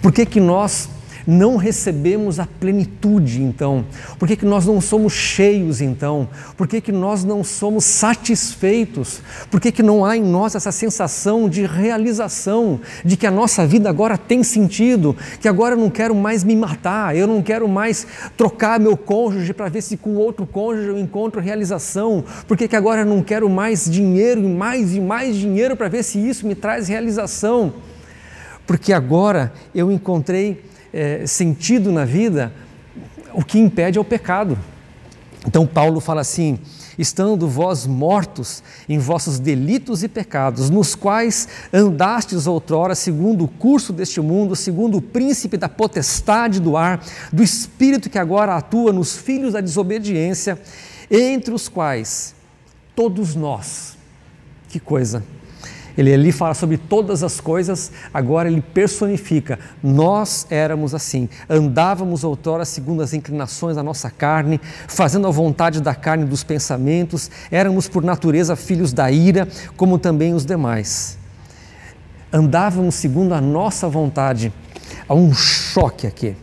S5: Por que nós não recebemos a plenitude então? Por que nós não somos cheios então? Por que nós não somos satisfeitos? Por que não há em nós essa sensação de realização, de que a nossa vida agora tem sentido, que agora eu não quero mais me matar, eu não quero mais trocar meu cônjuge para ver se com outro cônjuge eu encontro realização? Por que agora eu não quero mais dinheiro e mais dinheiro para ver se isso me traz realização? Porque agora eu encontrei sentido na vida, o que impede é o pecado. Então Paulo fala assim, estando vós mortos em vossos delitos e pecados, nos quais andastes outrora segundo o curso deste mundo, segundo o príncipe da potestade do ar, do espírito que agora atua nos filhos da desobediência, entre os quais todos nós, que coisa! Ele ali fala sobre todas as coisas, agora ele personifica. Nós éramos assim, andávamos outrora segundo as inclinações da nossa carne, fazendo a vontade da carne e dos pensamentos, éramos por natureza filhos da ira, como também os demais. andávamos segundo a nossa vontade. Há um choque aqui.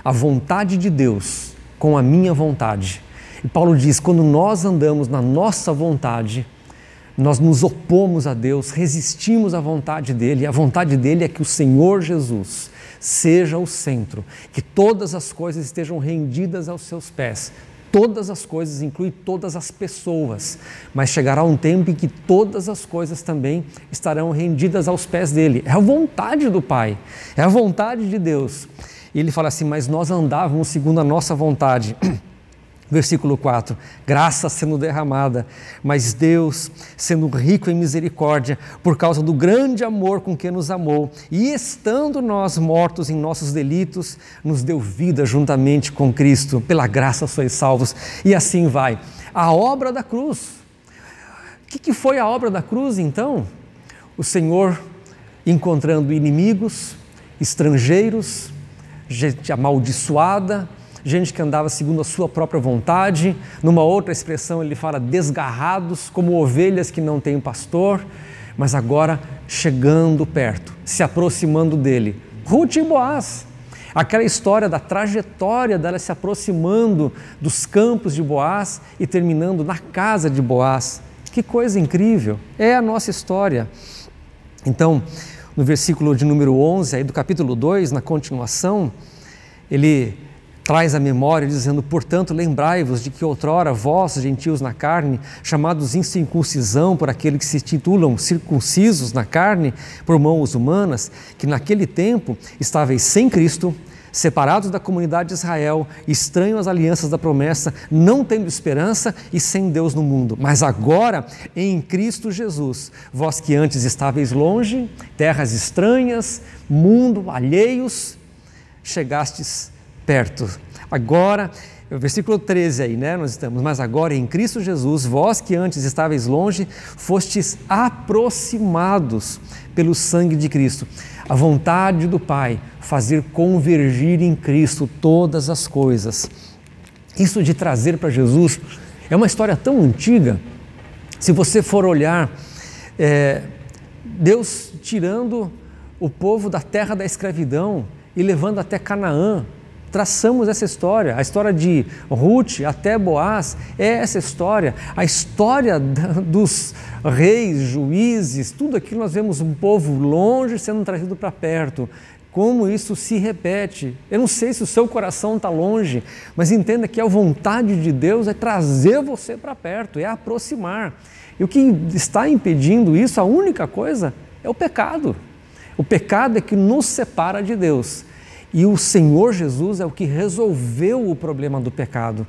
S5: A vontade de Deus com a minha vontade. E Paulo diz, quando nós andamos na nossa vontade, nós nos opomos a Deus, resistimos à vontade dEle. E a vontade dEle é que o Senhor Jesus seja o centro, que todas as coisas estejam rendidas aos seus pés. Todas as coisas, inclui todas as pessoas, mas chegará um tempo em que todas as coisas também estarão rendidas aos pés dele. É a vontade do Pai, é a vontade de Deus. E ele fala assim, mas nós andávamos segundo a nossa vontade. Versículo 4, graça sendo derramada, mas Deus, sendo rico em misericórdia, por causa do grande amor com que nos amou, e estando nós mortos em nossos delitos, nos deu vida juntamente com Cristo, pela graça sois salvos, e assim vai. A obra da cruz. O que foi a obra da cruz então? O Senhor encontrando inimigos, estrangeiros, gente amaldiçoada, gente que andava segundo a sua própria vontade. Numa outra expressão ele fala desgarrados, como ovelhas que não têm pastor, mas agora chegando perto, se aproximando dele. Ruth e Boaz, aquela história da trajetória dela se aproximando dos campos de Boaz e terminando na casa de Boaz. Que coisa incrível, é a nossa história. Então, no versículo de número 11, aí do capítulo 2, na continuação, ele traz a memória dizendo, portanto, lembrai-vos de que outrora vós, gentios na carne, chamados incircuncisão por aqueles que se titulam circuncisos na carne por mãos humanas, que naquele tempo estáveis sem Cristo, separados da comunidade de Israel, estranhos às alianças da promessa, não tendo esperança e sem Deus no mundo. Mas agora, em Cristo Jesus, vós que antes estáveis longe, terras estranhas, mundo alheios, chegastes perto. Agora, o versículo 13 aí, né? Nós estamos, mas agora em Cristo Jesus, vós que antes estáveis longe, fostes aproximados pelo sangue de Cristo. A vontade do Pai, fazer convergir em Cristo todas as coisas. Isso de trazer para Jesus é uma história tão antiga. Se você for olhar, Deus tirando o povo da terra da escravidão e levando até Canaã. Traçamos essa história, a história de Ruth até Boaz é essa história, a história dos reis, juízes, tudo aquilo nós vemos um povo longe sendo trazido para perto, como isso se repete. Eu não sei se o seu coração está longe, mas entenda que a vontade de Deus é trazer você para perto, é aproximar. E o que está impedindo isso, a única coisa, é o pecado. O pecado é que nos separa de Deus. E o Senhor Jesus é o que resolveu o problema do pecado.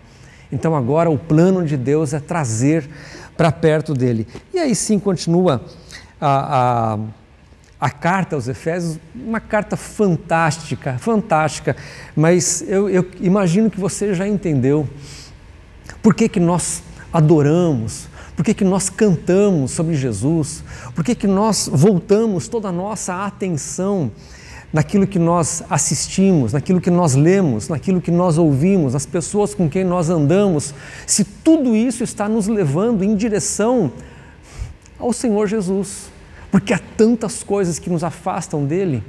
S5: Então agora o plano de Deus é trazer para perto dele. E aí sim continua a carta aos Efésios, uma carta fantástica, mas eu imagino que você já entendeu por que nós adoramos, por que nós cantamos sobre Jesus, por que nós voltamos toda a nossa atenção naquilo que nós assistimos, naquilo que nós lemos, naquilo que nós ouvimos, nas pessoas com quem nós andamos, se tudo isso está nos levando em direção ao Senhor Jesus, porque há tantas coisas que nos afastam dele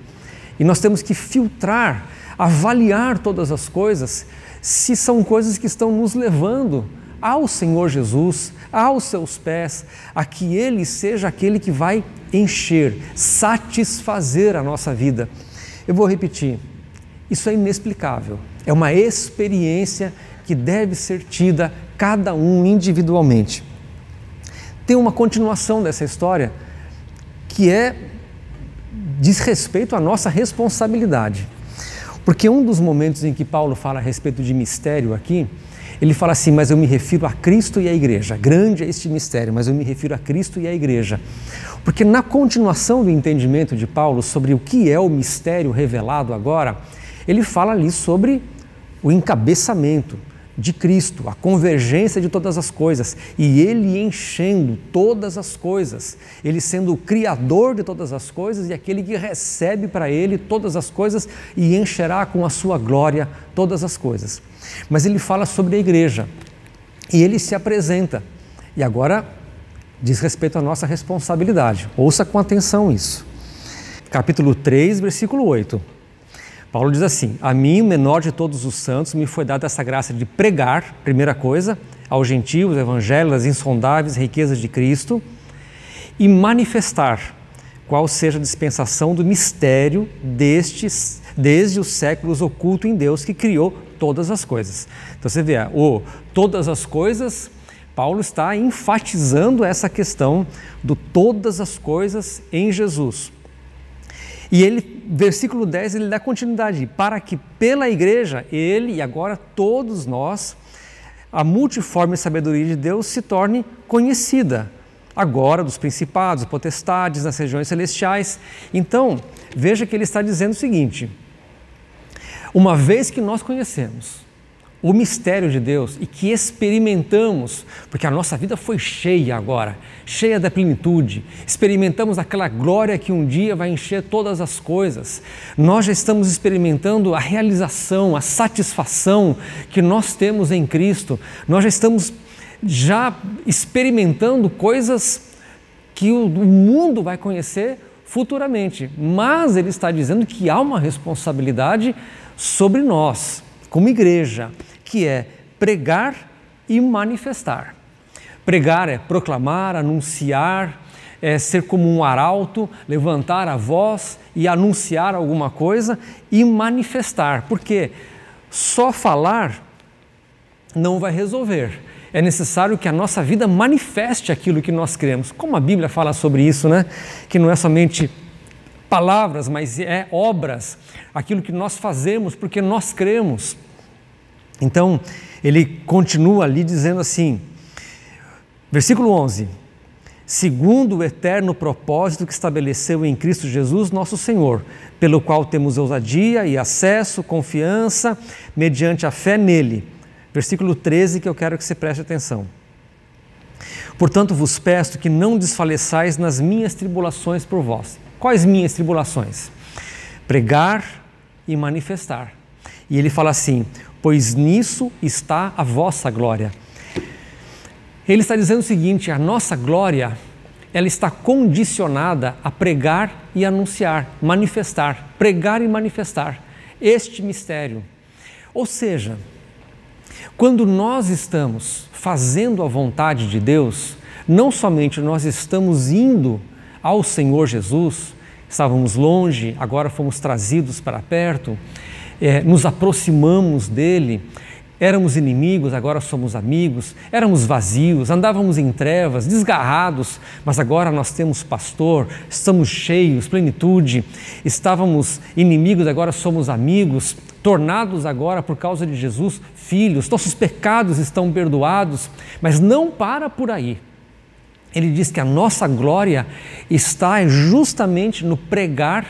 S5: e nós temos que filtrar, avaliar todas as coisas, se são coisas que estão nos levando ao Senhor Jesus, aos seus pés, a que Ele seja aquele que vai encher, satisfazer a nossa vida. Eu vou repetir, isso é inexplicável, é uma experiência que deve ser tida cada um individualmente. Tem uma continuação dessa história que diz respeito à nossa responsabilidade, porque um dos momentos em que Paulo fala a respeito de mistério aqui, ele fala assim, mas eu me refiro a Cristo e à igreja, grande é este mistério, mas eu me refiro a Cristo e à igreja. Porque na continuação do entendimento de Paulo sobre o que é o mistério revelado agora, ele fala ali sobre o encabeçamento de Cristo, a convergência de todas as coisas e Ele enchendo todas as coisas, Ele sendo o Criador de todas as coisas e aquele que recebe para Ele todas as coisas e encherá com a sua glória todas as coisas. Mas Ele fala sobre a igreja e Ele se apresenta e agora diz respeito à nossa responsabilidade. Ouça com atenção isso. capítulo 3, versículo 8. Paulo diz assim: a mim, o menor de todos os santos, me foi dada essa graça de pregar, primeira coisa, aos gentios, o evangelho, as insondáveis riquezas de Cristo, e manifestar qual seja a dispensação do mistério desde os séculos oculto em Deus que criou todas as coisas. Então você vê, todas as coisas, Paulo está enfatizando essa questão do todas as coisas em Jesus. E ele, versículo 10, ele dá continuidade, para que pela igreja, ele e agora todos nós, a multiforme sabedoria de Deus se torne conhecida, agora dos principados, potestades, nas regiões celestiais. Então, veja que ele está dizendo o seguinte: uma vez que nós conhecemos o mistério de Deus e que experimentamos, porque a nossa vida foi cheia agora, cheia da plenitude, experimentamos aquela glória que um dia vai encher todas as coisas, nós já estamos experimentando a realização, a satisfação que nós temos em Cristo, nós já estamos experimentando coisas que o mundo vai conhecer futuramente, mas ele está dizendo que há uma responsabilidade sobre nós, como igreja, que é pregar e manifestar. Pregar é proclamar, anunciar, é ser como um arauto, levantar a voz e anunciar alguma coisa, e manifestar, porque só falar não vai resolver. É necessário que a nossa vida manifeste aquilo que nós cremos. Como a Bíblia fala sobre isso, né? Que não é somente palavras, mas é obras, aquilo que nós fazemos porque nós cremos. Então, ele continua ali dizendo assim, versículo 11: segundo o eterno propósito que estabeleceu em Cristo Jesus, nosso Senhor, pelo qual temos ousadia e acesso, confiança, mediante a fé nele. Versículo 13, que eu quero que você preste atenção. Portanto, vos peço que não desfaleçais nas minhas tribulações por vós. Quais minhas tribulações? Pregar e manifestar. E ele fala assim: pois nisso está a vossa glória. Ele está dizendo o seguinte: a nossa glória, ela está condicionada a pregar e anunciar, manifestar, pregar e manifestar este mistério. Ou seja, quando nós estamos fazendo a vontade de Deus, não somente nós estamos indo ao Senhor Jesus, estávamos longe, agora fomos trazidos para perto, nos aproximamos dele, éramos inimigos, agora somos amigos, éramos vazios, andávamos em trevas, desgarrados, mas agora nós temos pastor, estamos cheios, plenitude, estávamos inimigos, agora somos amigos, tornados agora por causa de Jesus, filhos, nossos pecados estão perdoados, mas não para por aí. Ele diz que a nossa glória está justamente no pregar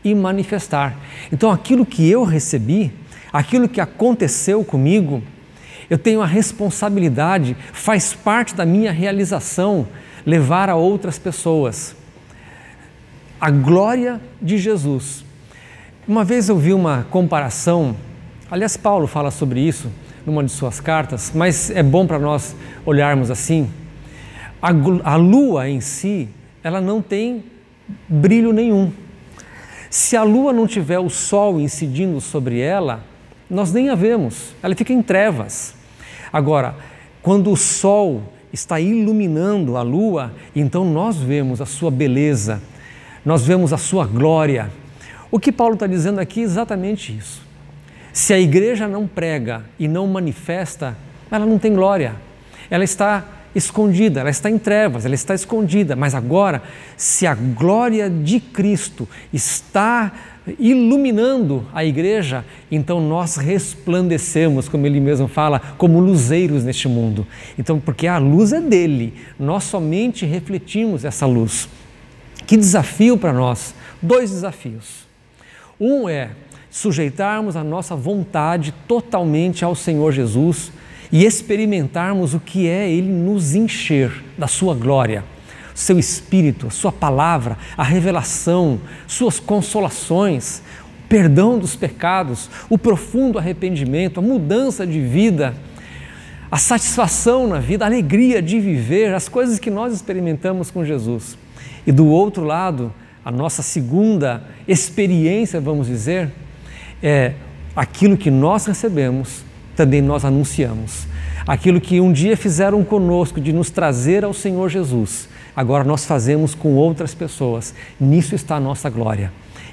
S5: e manifestar. Então aquilo que eu recebi, aquilo que aconteceu comigo, eu tenho a responsabilidade, faz parte da minha realização, levar a outras pessoas a glória de Jesus. Uma vez eu vi uma comparação, aliás, Paulo fala sobre isso numa de suas cartas, mas é bom para nós olharmos assim. A lua em si, ela não tem brilho nenhum. Se a lua não tiver o sol incidindo sobre ela, nós nem a vemos, ela fica em trevas. Agora, quando o sol está iluminando a lua, então nós vemos a sua beleza, nós vemos a sua glória. O que Paulo está dizendo aqui é exatamente isso. Se a igreja não prega e não manifesta, ela não tem glória, ela está escondida, ela está em trevas, ela está escondida, mas agora, se a glória de Cristo está iluminando a igreja, então nós resplandecemos, como ele mesmo fala, como luzeiros neste mundo. Então, porque a luz é dele, nós somente refletimos essa luz. Que desafio para nós? 2 desafios. Um é sujeitarmos a nossa vontade totalmente ao Senhor Jesus e experimentarmos o que é Ele nos encher da sua glória, seu Espírito, sua palavra, a revelação, suas consolações, o perdão dos pecados, o profundo arrependimento, a mudança de vida, a satisfação na vida, a alegria de viver, as coisas que nós experimentamos com Jesus. E do outro lado, a nossa segunda experiência, vamos dizer, é aquilo que nós recebemos, também nós anunciamos. Aquilo que um dia fizeram conosco de nos trazer ao Senhor Jesus, agora nós fazemos com outras pessoas. Nisso está a nossa glória,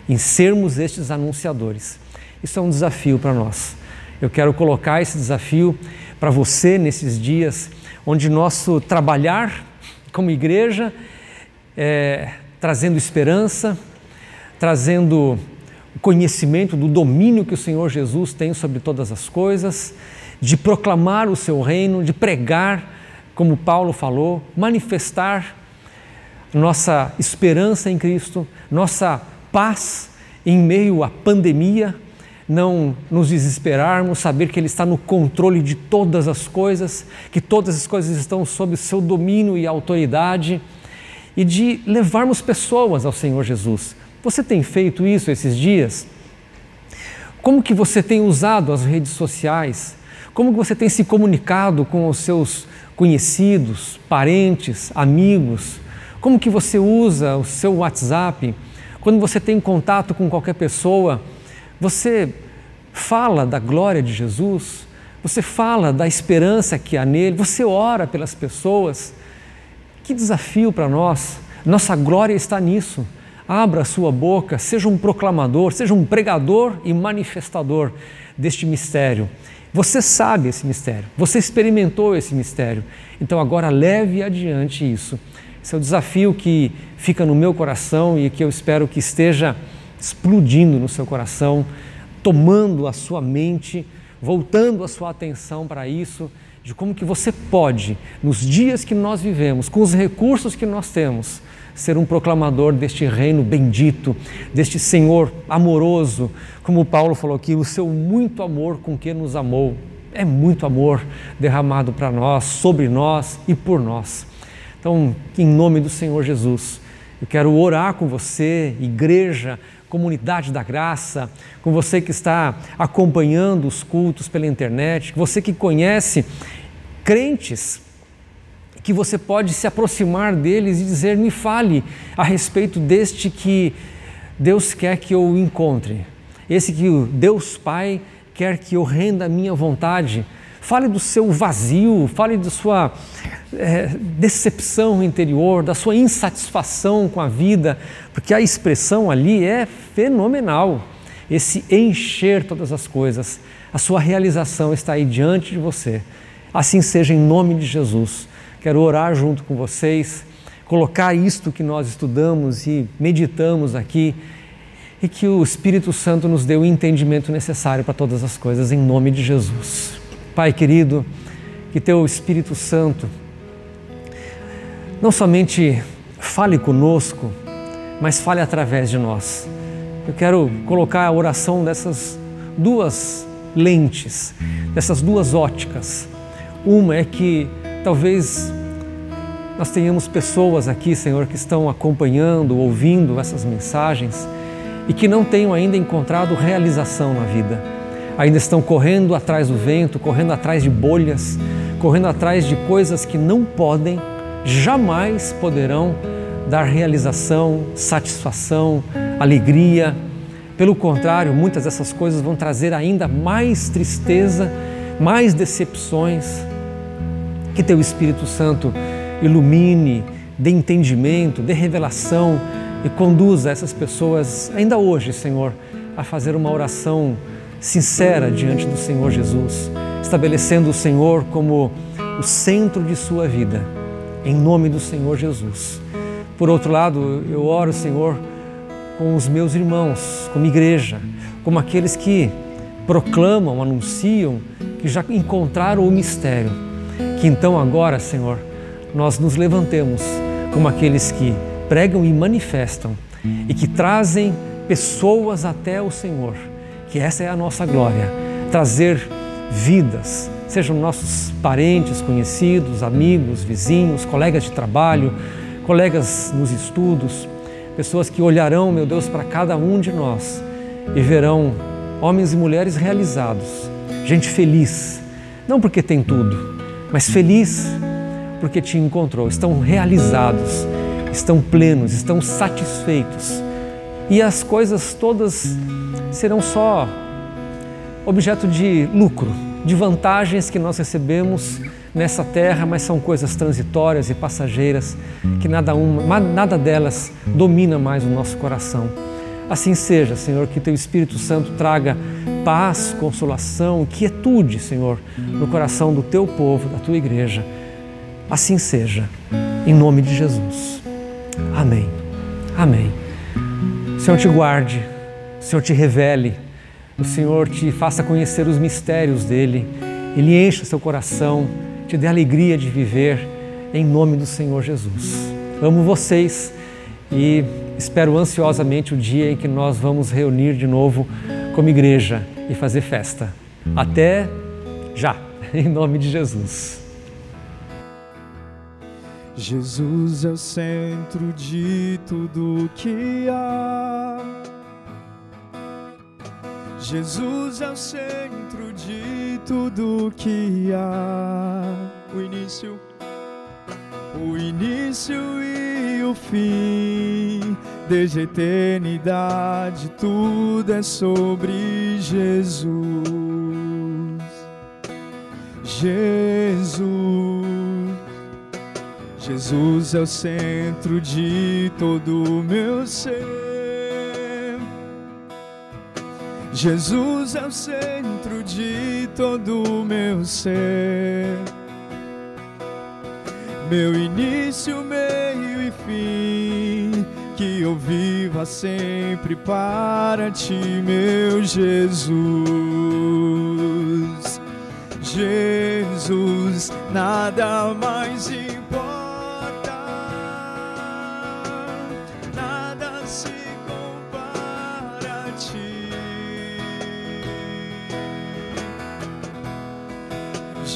S5: em sermos estes anunciadores. Isso é um desafio para nós. Eu quero colocar esse desafio para você nesses dias, onde nosso trabalhar como igreja trazendo esperança, trazendo conhecimento do domínio que o Senhor Jesus tem sobre todas as coisas, de proclamar o seu reino, de pregar, como Paulo falou, manifestar nossa esperança em Cristo, nossa paz em meio à pandemia, não nos desesperarmos, saber que Ele está no controle de todas as coisas, que todas as coisas estão sob o seu domínio e autoridade, e de levarmos pessoas ao Senhor Jesus. Você tem feito isso esses dias? Como que você tem usado as redes sociais? Como que você tem se comunicado com os seus conhecidos, parentes, amigos? Como que você usa o seu WhatsApp? Quando você tem contato com qualquer pessoa, você fala da glória de Jesus? Você fala da esperança que há nele? Você ora pelas pessoas? Que desafio para nós! Nossa glória está nisso. Abra a sua boca, seja um proclamador, seja um pregador e manifestador deste mistério. Você sabe esse mistério, você experimentou esse mistério, então agora leve adiante isso. Esse é o desafio que fica no meu coração e que eu espero que esteja explodindo no seu coração, tomando a sua mente, voltando a sua atenção para isso, de como que você pode, nos dias que nós vivemos, com os recursos que nós temos, ser um proclamador deste reino bendito, deste Senhor amoroso, como Paulo falou aqui, o seu muito amor com que nos amou. É muito amor derramado para nós, sobre nós e por nós. Então, em nome do Senhor Jesus, eu quero orar com você, igreja, comunidade da graça, com você que está acompanhando os cultos pela internet, você que conhece crentes, que você pode se aproximar deles e dizer, me fale a respeito deste que Deus quer que eu encontre, esse que o Deus Pai quer que eu renda a minha vontade. Fale do seu vazio, fale da sua decepção interior, da sua insatisfação com a vida, porque a expressão ali é fenomenal, esse encher todas as coisas, a sua realização está aí diante de você. Assim seja em nome de Jesus. Quero orar junto com vocês, colocar isto que nós estudamos e meditamos aqui e que o Espírito Santo nos dê o entendimento necessário para todas as coisas, em nome de Jesus. Pai querido, que Teu Espírito Santo não somente fale conosco, mas fale através de nós. Eu quero colocar a oração dessas duas lentes, dessas duas óticas. Uma é que talvez nós tenhamos pessoas aqui, Senhor, que estão acompanhando, ouvindo essas mensagens e que não tenham ainda encontrado realização na vida. Ainda estão correndo atrás do vento, correndo atrás de bolhas, correndo atrás de coisas que não podem, jamais poderão dar realização, satisfação, alegria. Pelo contrário, muitas dessas coisas vão trazer ainda mais tristeza, mais decepções. Que Teu Espírito Santo ilumine, dê entendimento, dê revelação e conduza essas pessoas, ainda hoje, Senhor, a fazer uma oração sincera diante do Senhor Jesus, estabelecendo o Senhor como o centro de sua vida, em nome do Senhor Jesus. Por outro lado, eu oro, Senhor, com os meus irmãos, como igreja, como aqueles que proclamam, anunciam, que já encontraram o mistério, que então agora, Senhor, nós nos levantemos como aqueles que pregam e manifestam e que trazem pessoas até o Senhor, que essa é a nossa glória, trazer vidas, sejam nossos parentes, conhecidos, amigos, vizinhos, colegas de trabalho, colegas nos estudos, pessoas que olharão, meu Deus, para cada um de nós e verão homens e mulheres realizados, gente feliz, não porque tem tudo, mas feliz porque te encontrou, estão realizados, estão plenos, estão satisfeitos. E as coisas todas serão só objeto de lucro, de vantagens que nós recebemos nessa terra, mas são coisas transitórias e passageiras, que nada delas domina mais o nosso coração. Assim seja, Senhor, que Teu Espírito Santo traga paz, consolação, quietude, Senhor, no coração do Teu povo, da Tua igreja. Assim seja, em nome de Jesus. Amém. Amém. O Senhor te guarde, o Senhor te revele, o Senhor te faça conhecer os mistérios dEle, Ele enche o seu coração, te dê a alegria de viver, em nome do Senhor Jesus. Amo vocês e espero ansiosamente o dia em que nós vamos reunir de novo como igreja e fazer festa. Até já, em nome de Jesus.
S2: Jesus é o centro de tudo que há. Jesus é o centro de tudo que há. O início e o fim, desde a eternidade, tudo é sobre Jesus. Jesus é o centro de todo o meu ser. Jesus é o centro de todo o meu ser. Meu início, meio e fim, que eu viva sempre para Ti, meu Jesus. Jesus, nada mais importa.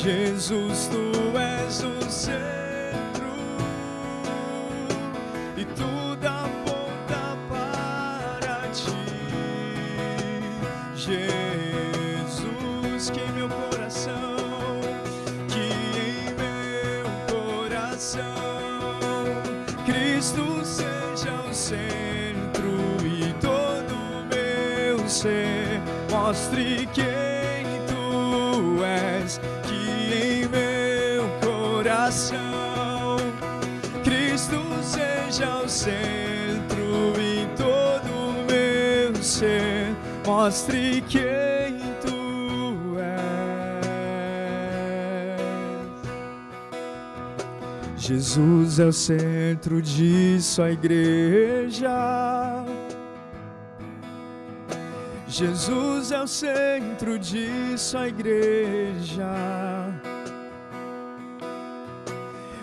S2: Jesus, Tu és o centro e tudo aponta para Ti. Jesus, que em meu coração, Cristo seja o centro e todo o meu ser mostre quem Tu és. Em meu coração, Cristo seja o centro em todo o meu ser, mostre quem Tu és. Jesus é o centro de Sua igreja. Jesus é o centro de Sua igreja.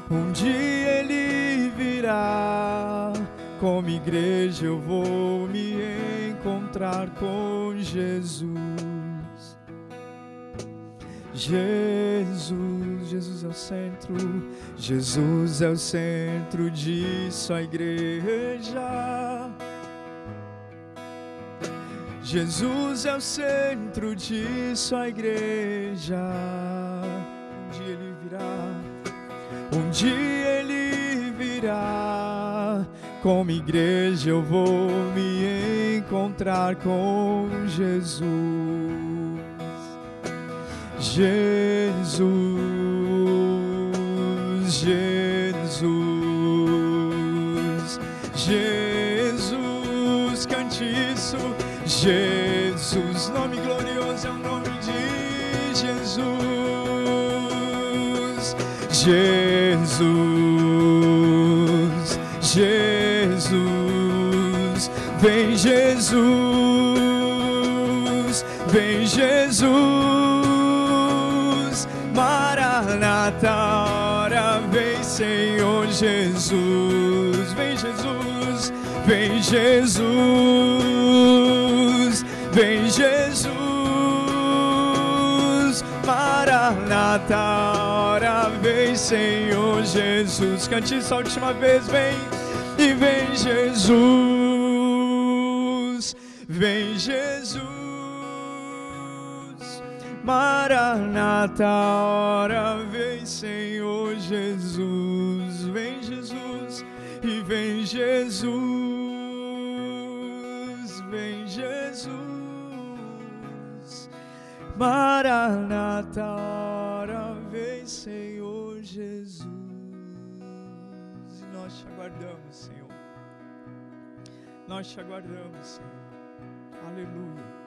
S2: Um dia Ele virá, como igreja eu vou me encontrar com Jesus. Jesus é o centro, Jesus é o centro de Sua igreja. Jesus é o centro de Sua igreja. Um dia Ele virá, um dia Ele virá, como igreja eu vou me encontrar com Jesus. Jesus, cante isso. Jesus, nome glorioso é o nome de Jesus. Jesus, vem Jesus, vem Jesus, Maranata, ora vem Senhor Jesus, vem Jesus, vem Jesus, vem Jesus, Maranata, ora vem Senhor Jesus. Cante isso a última vez, vem. E vem Jesus, vem Jesus, Maranata, ora vem Senhor Jesus, vem Jesus, e vem Jesus, vem Jesus, Maranata, hora vem Senhor Jesus. E nós te aguardamos, Senhor. Nós te aguardamos, Senhor. Aleluia.